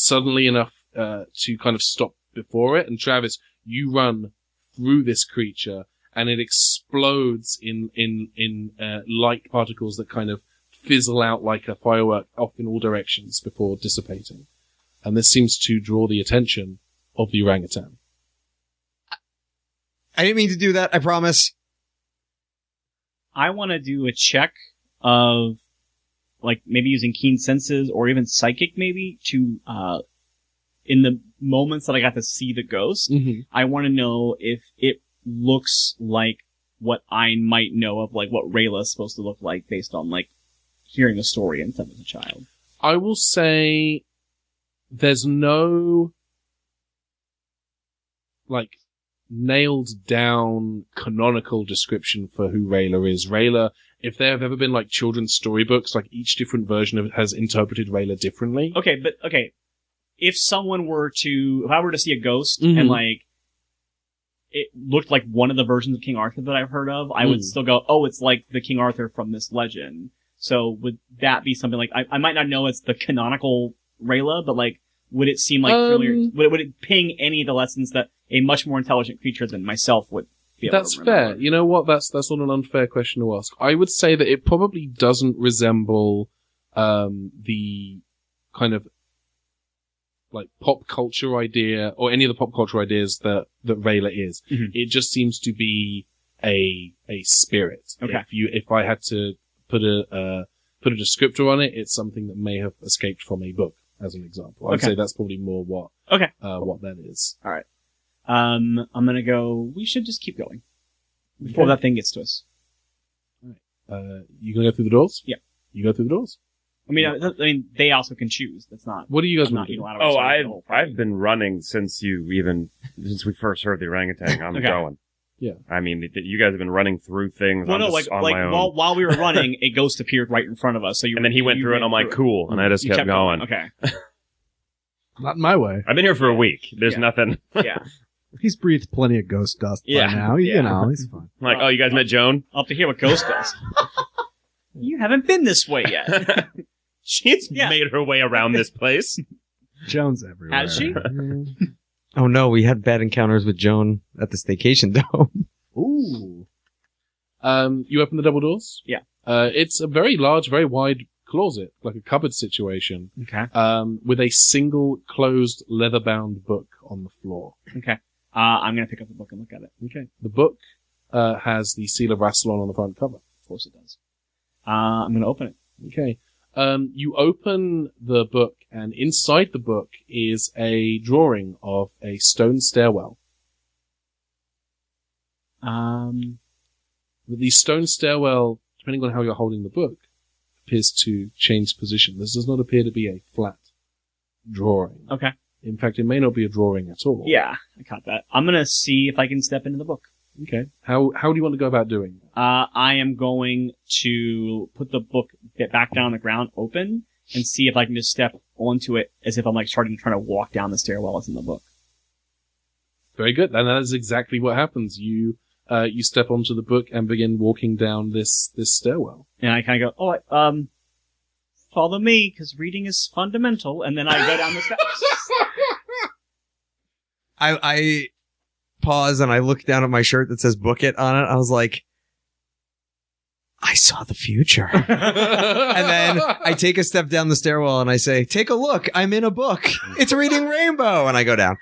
suddenly enough to kind of stop before it. And Travis, you run through this creature, and it explodes in light particles that kind of fizzle out like a firework off in all directions before dissipating. And this seems to draw the attention of the orangutan. I didn't mean to do that, I promise. I want to do a check of, like, maybe using keen senses or even psychic, maybe, to, in the moments that I got to see the ghost, I want to know if it looks like what I might know of, like, what Rayla's supposed to look like based on, like, hearing the story and stuff as a child. I will say there's no, like, nailed down canonical description for who Rayla is. Rayla, if there have ever been like children's storybooks, like each different version of it has interpreted Rayla differently. Okay, but if I were to see a ghost and like it looked like one of the versions of King Arthur that I've heard of, I would still go, oh, it's like the King Arthur from this legend. So would that be something like, I might not know it's the canonical Rayla, but like, would it seem like familiar? Would it ping any of the lessons that a much more intelligent creature than myself would be able That's to remember? fair. You know what? That's not an unfair question to ask. I would say that it probably doesn't resemble the kind of like pop culture idea or any of the pop culture ideas that Rayla is. It just seems to be a spirit. Okay. If I had to put a descriptor on it, it's something that may have escaped from a book, as an example. I'd say that's probably more what that is. All right. I'm gonna go. We should just keep going before that thing gets to us. All right. You gonna go through the doors? Yeah. You go through the doors. I mean, they also can choose. That's not. What do you guys not want to do? unilateral. I've been running since we first heard the orangutan. I'm going. Yeah. I mean, you guys have been running through things. Well, I'm no, just on my own. while we were running, a ghost appeared right in front of us. And then he went through it, and I'm like, cool. And I just kept going. Okay. Not in my way. I've been here for a week. There's nothing. Yeah. He's breathed plenty of ghost dust by now. Yeah. You know, he's fine. I'm like, oh, you guys met Joan? I'll have to hear what ghost does. You haven't been this way yet. She's made her way around this place. Joan's everywhere. Has she? Oh no, we had bad encounters with Joan at the staycation dome. Ooh. You open the double doors? Yeah. It's a very large, very wide closet, like a cupboard situation. Okay. With a single closed leather-bound book on the floor. Okay. I'm gonna pick up the book and look at it. Okay. The book has the seal of Rassilon on the front cover. Of course it does. I'm gonna open it. Okay. You open the book, and inside the book is a drawing of a stone stairwell. The stone stairwell, depending on how you're holding the book, appears to change position. This does not appear to be a flat drawing. Okay. In fact, it may not be a drawing at all. Yeah, I caught that. I'm gonna see if I can step into the book. Okay. How do you want to go about doing that? I am going to put the book back down on the ground open and see if I can just step onto it as if I'm like trying to walk down the stairwell that's in the book. Very good. And that is exactly what happens. You step onto the book and begin walking down this stairwell. And I kind of go, follow me, because reading is fundamental, and then I go down the steps. I pause and I look down at my shirt that says "Book It" on it. I was like, I saw the future. And then I take a step down the stairwell and I say, take a look. I'm in a book. It's Reading Rainbow. And I go down.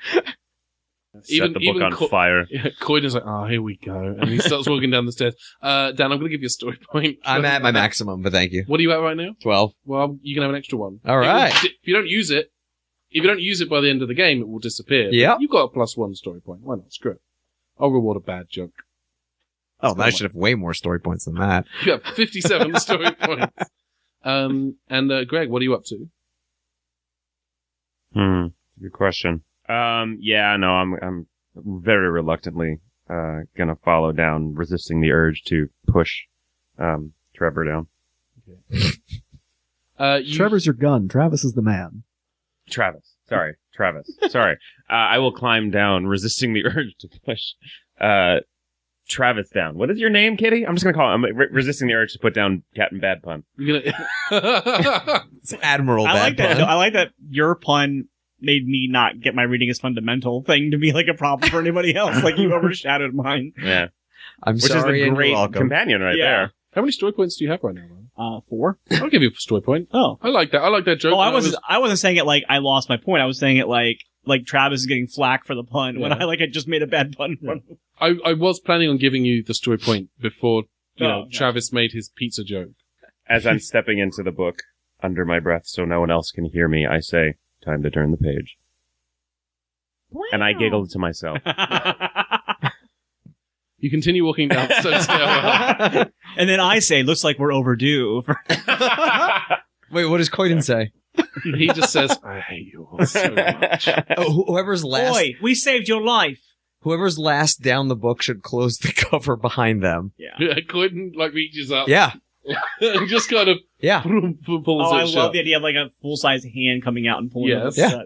Set the book on fire. Yeah, Coyden's like, oh, here we go. And he starts walking down the stairs. Dan, I'm going to give you a story point. I'm at my maximum, but thank you. What are you at right now? 12. Well, you can have an extra one. All right. If you don't use it by the end of the game, it will disappear. Yeah. You've got a +1 story point. Why not? Screw it. I'll reward a bad joke. Oh, I should have way more story points than that. You have 57 story points. Greg, what are you up to? Good question. I'm very reluctantly gonna follow down, resisting the urge to push Trevor down. Okay. Trevor's your gun. Travis is the man. Travis. Sorry. I will climb down, resisting the urge to push Travis down. What is your name, Kitty? I'm just gonna call him. I'm resisting the urge to put down Captain Bad Pun. You're gonna... It's Admiral Bad Pun. I like that your pun made me not get my reading as fundamental thing to be like a problem for anybody else. Like you overshadowed mine. Yeah. I'm Which sorry is the and you're great welcome. companion right Yeah. there. How many story points do you have right now, man? 4. I'll give you a story point. Oh. I like that. I like that joke. Oh, I wasn't saying it like I lost my point. I was saying it like Travis is getting flack for the pun when I had just made a bad pun. I was planning on giving you the story point before Okay. Travis made his pizza joke. As I'm stepping into the book under my breath so no one else can hear me, I say, time to turn the page. And I giggled to myself. You continue walking down the stairwell. And then I say, looks like we're overdue. Wait, what does Coyden say? He just says, I hate you all so much. Oh, whoever's last, Boy, we saved your life. whoever's last down the book should close the cover behind them. Yeah. Clinton reaches up Yeah, and just kind of yeah. pulls Oh, it I shut. love the idea of a full-size hand coming out and pulling the book Yes. shut.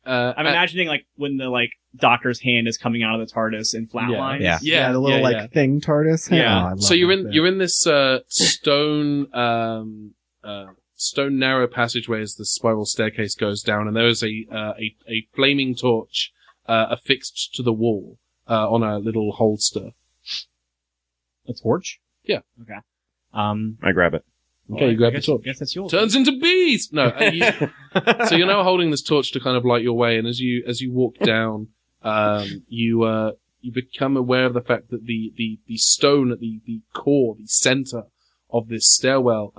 Uh, I'm imagining when the doctor's hand is coming out of the TARDIS in flat Yeah. lines. Yeah. The little yeah. thing TARDIS. Yeah. Oh, I love So you're that. in this stone narrow passageway as the spiral staircase goes down, and there is a flaming torch affixed to the wall on a little holster. A torch? Yeah. Okay. I grab it. Okay, you grab the torch. I guess that's yours. Turns into bees. No, so you're now holding this torch to kind of light your way, and as you walk down, you become aware of the fact that the stone at the core, the center of this stairwell,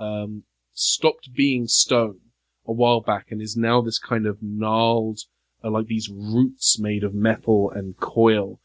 stopped being stone a while back and is now this kind of gnarled, like these roots made of metal and coil.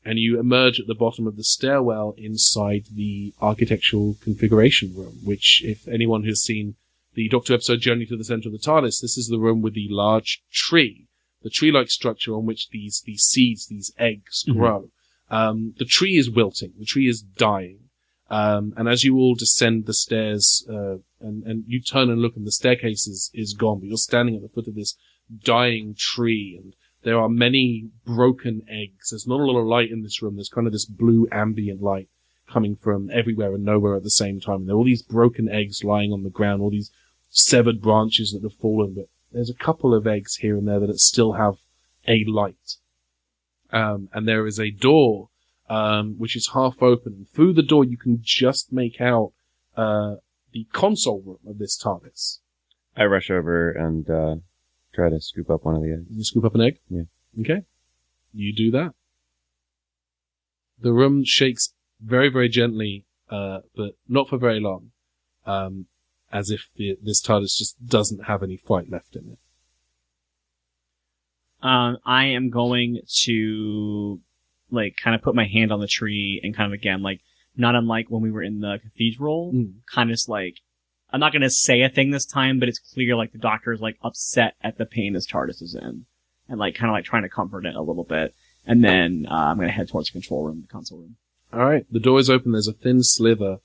And you emerge at the bottom of the stairwell inside the architectural configuration room, which, if anyone has seen the Doctor episode Journey to the Center of the TARDIS, this is the room with the large tree, the tree-like structure on which these seeds, these eggs grow. The tree is wilting. The tree is dying. And as you all descend the stairs, and you turn and look and the staircase is gone, but you're standing at the foot of this dying tree, and there are many broken eggs. There's not a lot of light in this room. There's kind of this blue ambient light coming from everywhere and nowhere at the same time. And there are all these broken eggs lying on the ground, all these severed branches that have fallen, but there's a couple of eggs here and there that still have a light. And there is a door, which is half open. And through the door, you can just make out, the console room of this TARDIS. I rush over and, try to scoop up one of the eggs. You scoop up an egg? Yeah. Okay. You do that. The room shakes very, very gently, but not for very long. As if this TARDIS just doesn't have any fight left in it. I am going to kind of put my hand on the tree and kind of again not unlike when we were in the cathedral, kind of just I'm not going to say a thing this time, but it's clear the Doctor is upset at the pain this TARDIS is in, and kind of trying to comfort it a little bit. And then I'm going to head towards the control room, the console room. All right, the door is open. There's a thin slither,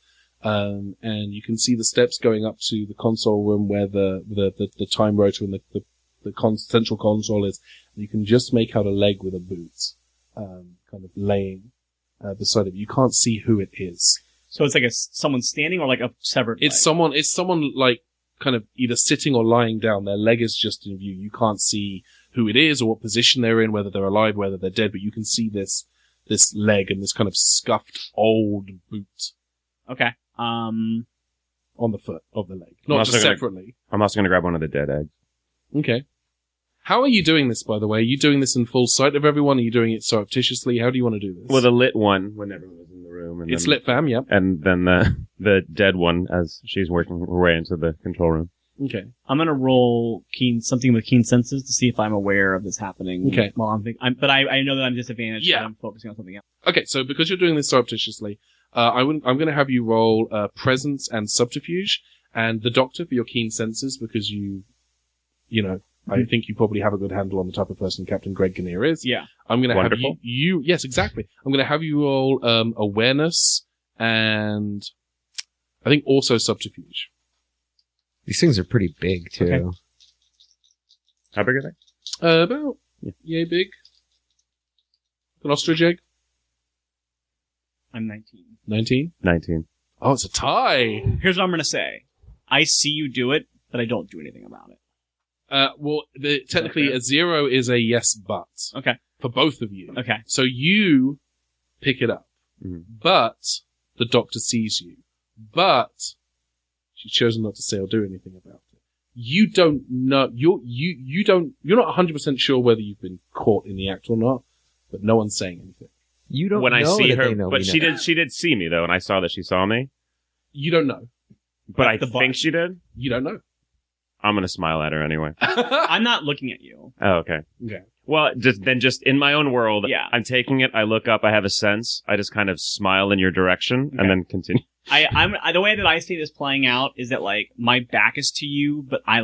and you can see the steps going up to the console room where the time rotor and the central console is. And you can just make out a leg with a boot, kind of laying beside it. You can't see who it is. So it's someone standing or a severed leg? It's someone kind of either sitting or lying down. Their leg is just in view. You can't see who it is or what position they're in, whether they're alive, whether they're dead, but you can see this leg and this kind of scuffed old boot. Okay. On the foot of the leg. I'm Not also just gonna- separately. I'm also going to grab one of the dead eggs. Okay. How are you doing this, by the way? Are you doing this in full sight of everyone? Are you doing it surreptitiously? How do you want to do this? Well, the lit one when everyone was in the room. And it's then, lit, fam, yep. And then the dead one as she's working her way into the control room. Okay. I'm gonna roll something with keen senses to see if I'm aware of this happening. Okay. While but I know that I'm disadvantaged. Yeah. So I'm focusing on something else. Okay, so because you're doing this surreptitiously, I'm going to have you roll presence and subterfuge, and the Doctor for your keen senses because I think you probably have a good handle on the type of person Captain Greg Kinnear is. Yeah. I'm going to have Wonderful. you. Yes, exactly. I'm going to have you roll awareness and I think also subterfuge. These things are pretty big too. Okay. How big are they? About yay big. An ostrich egg. I'm 19. 19. 19. Oh, it's a tie. Here's what I'm gonna say. I see you do it, but I don't do anything about it. Well, technically a 0 is a yes, but. Okay. For both of you. Okay. So you pick it up, but the doctor sees you, but she's chosen not to say or do anything about it. You don't know, you're not 100% sure whether you've been caught in the act or not, but no one's saying anything. You don't when know I see that her, they know but we she know. did see me though, and I saw that she saw me. You don't know. But I the think she did. You don't know. I'm gonna smile at her anyway. I'm not looking at you. Oh, okay. Okay. Well, just in my own world, Yeah. I'm taking it. I look up. I have a sense. I just kind of smile in your direction and then continue. I'm the way that I see this playing out is that like my back is to you, but I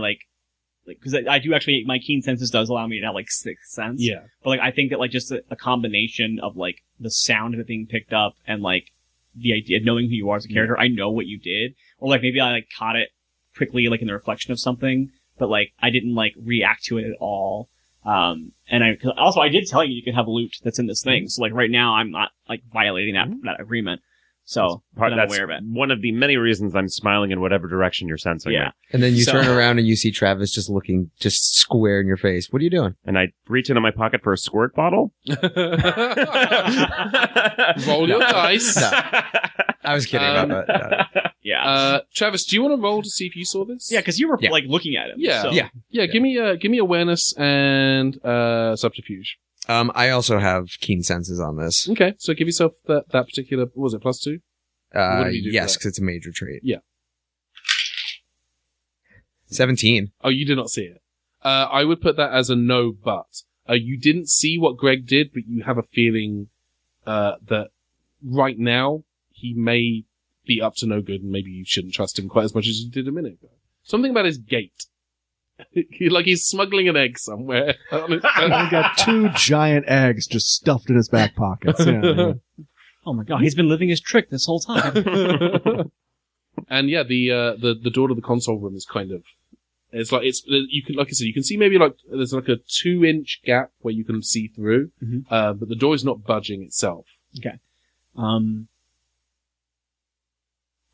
because I do actually, my keen senses does allow me to have like sixth sense. Yeah. But like I think that like just a combination of like the sound of it being picked up and like the idea of knowing who you are as a character, I know what you did, or like maybe I like caught it quickly like in the reflection of something, but like I didn't like react to it at all. And I did tell you can have loot that's in this thing. So like right now I'm not like violating that agreement. So I'm aware of it. One of the many reasons I'm smiling in whatever direction you're sensing me. And then you turn around and you see Travis just looking just square in your face. What are you doing? And I reach into my pocket for a squirt bottle. Roll your dice. No. I was kidding about that. No. Yeah. Travis, do you want to roll to see if you saw this? Yeah, because you were like looking at him. Yeah. So. Yeah. Give me awareness and subterfuge. I also have keen senses on this. Okay, so give yourself that particular. What was it, +2? What did you do for Yes, that? because it's a major trait. Yeah. 17. Oh, you did not see it. I would put that as a no, but you didn't see what Greg did, but you have a feeling that right now he may be up to no good, and maybe you shouldn't trust him quite as much as you did a minute ago. Something about his gait. Like he's smuggling an egg somewhere. He's got 2 giant eggs just stuffed in his back pockets. Yeah. Oh my god, he's been living his trick this whole time. And yeah, the door to the console room is kind of, you can, like I said, you can see maybe like, there's like a 2-inch gap where you can see through, but the door is not budging itself. Okay.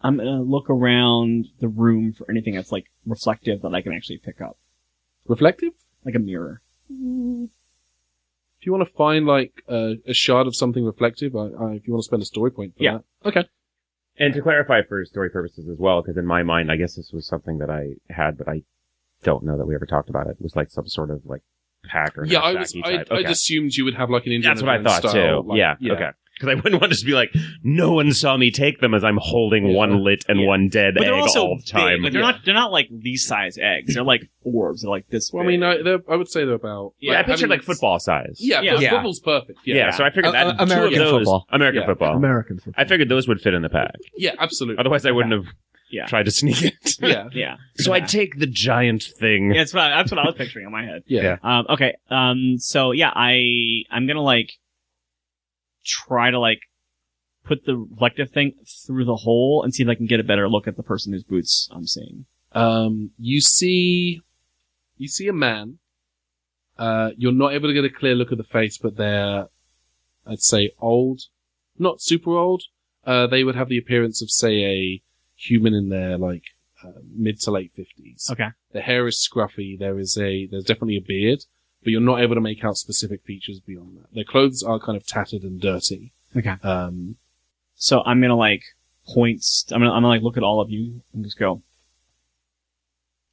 I'm gonna look around the room for anything that's like reflective that I can actually pick up. Reflective? Like a mirror. If you want to find like a shard of something reflective, if you want to spend a story point for that. Okay. And to clarify for story purposes as well, because in my mind, I guess this was something that I had, but I don't know that we ever talked about it. It was like some sort of like pack or yeah. type. I'd assumed you would have like an Indiana That's what I Jones thought style, too. like, Yeah. Okay. Because I wouldn't want to just be like, no one saw me take them as I'm holding one lit and one dead But egg they're also all the time. big. Like, they're not like these size eggs. They're like orbs. They're like this. Well, big. I mean, I would say they're about. Yeah, I pictured like football size. Yeah, Yeah. football's perfect. Yeah, so I figured that American two of those, football. American Yeah. football. American football. I figured those would fit in the pack. Yeah, absolutely. Otherwise, I wouldn't have Yeah. tried to sneak it. Yeah. Yeah. So I'd take the giant thing. Yeah, that's what I was picturing in my head. Yeah. Okay. So yeah, I'm gonna like try to like put the reflective thing through the hole and see if I can get a better look at the person whose boots I'm seeing. You see a man. You're not able to get a clear look at the face, but they're, I'd say, old, not super old. They would have the appearance of, say, a human in their like mid to late 50s. Okay. The hair is scruffy. There's definitely a beard, but you're not able to make out specific features beyond that. Their clothes are kind of tattered and dirty. Okay. So I'm gonna like point. I'm gonna like look at all of you and just go.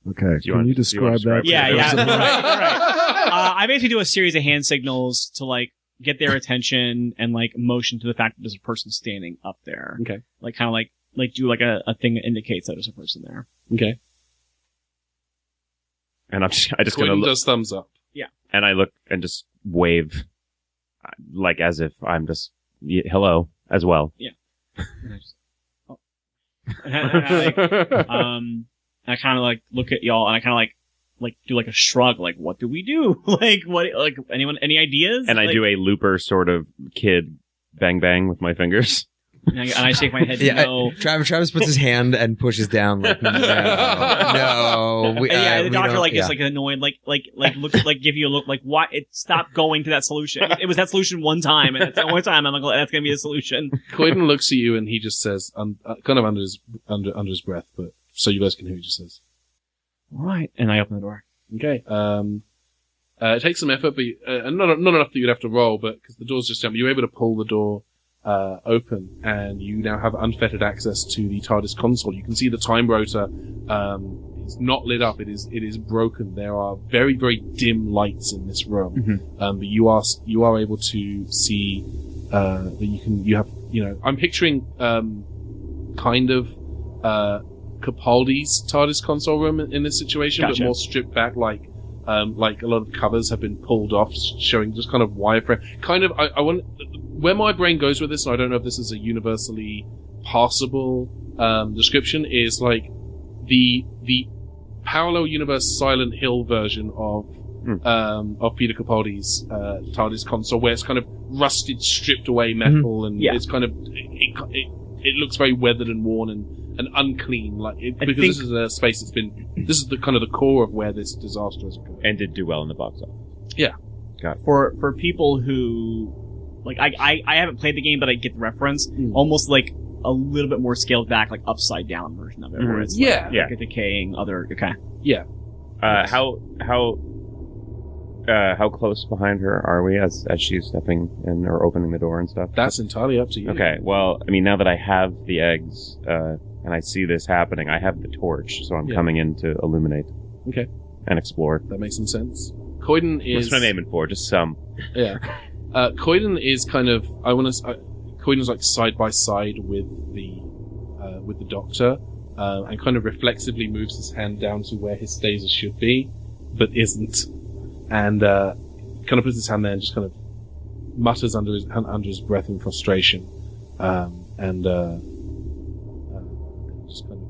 Okay. Can you describe that? Yeah. You're right. I basically do a series of hand signals to like get their attention and like motion to the fact that there's a person standing up there. Okay. Like kind of like do like a thing that indicates that there's a person there. Okay. And I just Quinn gonna look, does thumbs up. and I look and just wave, like as if I'm just hello as well. And I just, oh. And I kind of like look at y'all and I kind of like do like a shrug, like what do we do? Like what? Like anyone? Any ideas? And I like, do a looper sort of kid bang bang with my fingers. and I shake my head. No. Travis puts his hand and pushes down. Like, no. And yeah, the we doctor don't- like yeah. is like annoyed, like look, like give you a look, like why it stopped going to that solution. It was that solution one time, and it's the only time I'm like, that's gonna be the solution. Croydon looks at you and he just says, kind of under his breath, but so you guys can hear, he just says, All right, and I open the door. Okay. It takes some effort, but not enough that you'd have to roll, but because the door's just down, you're able to pull the door open, and you now have unfettered access to the TARDIS console. You can see the time rotor is not lit up; it is broken. There are very, very dim lights in this room, but you are able to see that you have. I'm picturing kind of Capaldi's TARDIS console room in this situation, Gotcha. but more stripped back, like a lot of covers have been pulled off, showing just kind of wireframe. Kind of, I want where my brain goes with this, and I don't know if this is a universally passable description, is like the parallel universe Silent Hill version of Peter Capaldi's TARDIS console, where it's kind of rusted, stripped away metal, and it's kind of it looks very weathered and worn and unclean, because this is a space that's been. This is the kind of the core of where this disaster has occurred. And did do well in the box office. Yeah. Got it. For people who like I haven't played the game, but I get the reference. Almost like a little bit more scaled back, like upside down version of it, where it's like a decaying other. Okay. Yeah. How close behind her are we as she's stepping in or opening the door and stuff? That's entirely up to you. Okay. Well, I mean, now that I have the eggs, and I see this happening, I have the torch, so I'm coming in to illuminate. Okay. And explore. That makes some sense. Coyden is... What's my aiming for? Just some. Yeah. Coyden is kind of... Coyden's like side by side with the doctor, and kind of reflexively moves his hand down to where his stasis should be, but isn't. And, kind of puts his hand there and just kind of mutters under his breath in frustration. Just kind of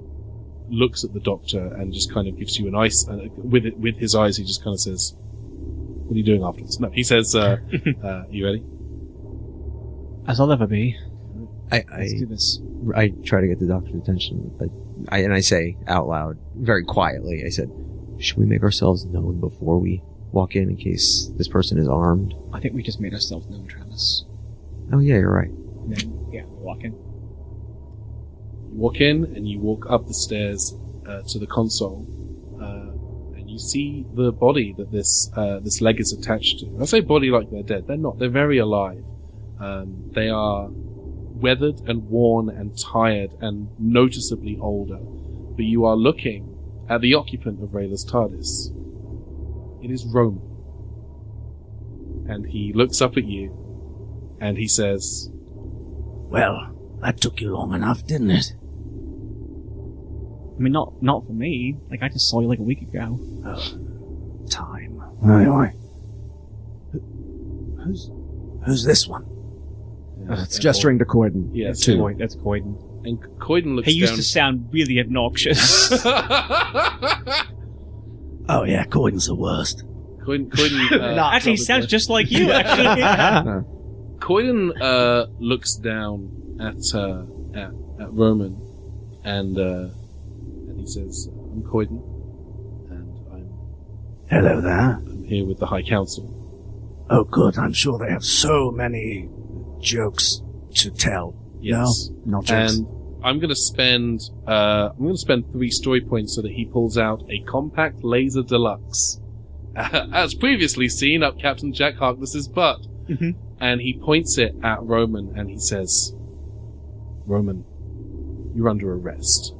looks at the doctor and just kind of gives you an ice, with his eyes he just kind of says, "What are you doing after this?" No, he says, "You ready?" As I'll ever be. Let's do this. I try to get the doctor's attention, but I say out loud, very quietly, I said, "Should we make ourselves known before we walk in case this person is armed?" I think we just made ourselves known, Travis. Oh yeah, you're right. And then, we walk in. You walk in and you walk up the stairs to the console, and you see the body that this leg is attached to. I say body like they're dead. They're not. They're very alive. They are weathered and worn and tired and noticeably older. But you are looking at the occupant of Rayla's TARDIS. It is Roman. And he looks up at you and he says, "Well, that took you long enough, didn't it?" I mean, not for me. Like, I just saw you like a week ago. Time. Anyway. Who's this one? It's gesturing to Coyden. Yes, That's Coyden. and Coyden looks He used down. to sound really obnoxious. Oh yeah, Coyden's the worst. Coyden, Actually, he sounds just like you, actually. Coyden looks down at Roman, and he says, "I'm Coyden, and Hello there. I'm here with the High Council." Oh good, I'm sure they have so many jokes to tell. Yes, No, not jokes. and I'm going to spend 3 story points so that he pulls out a compact laser deluxe, as previously seen up Captain Jack Harkness's butt, and he points it at Roman and he says, "Roman, you're under arrest."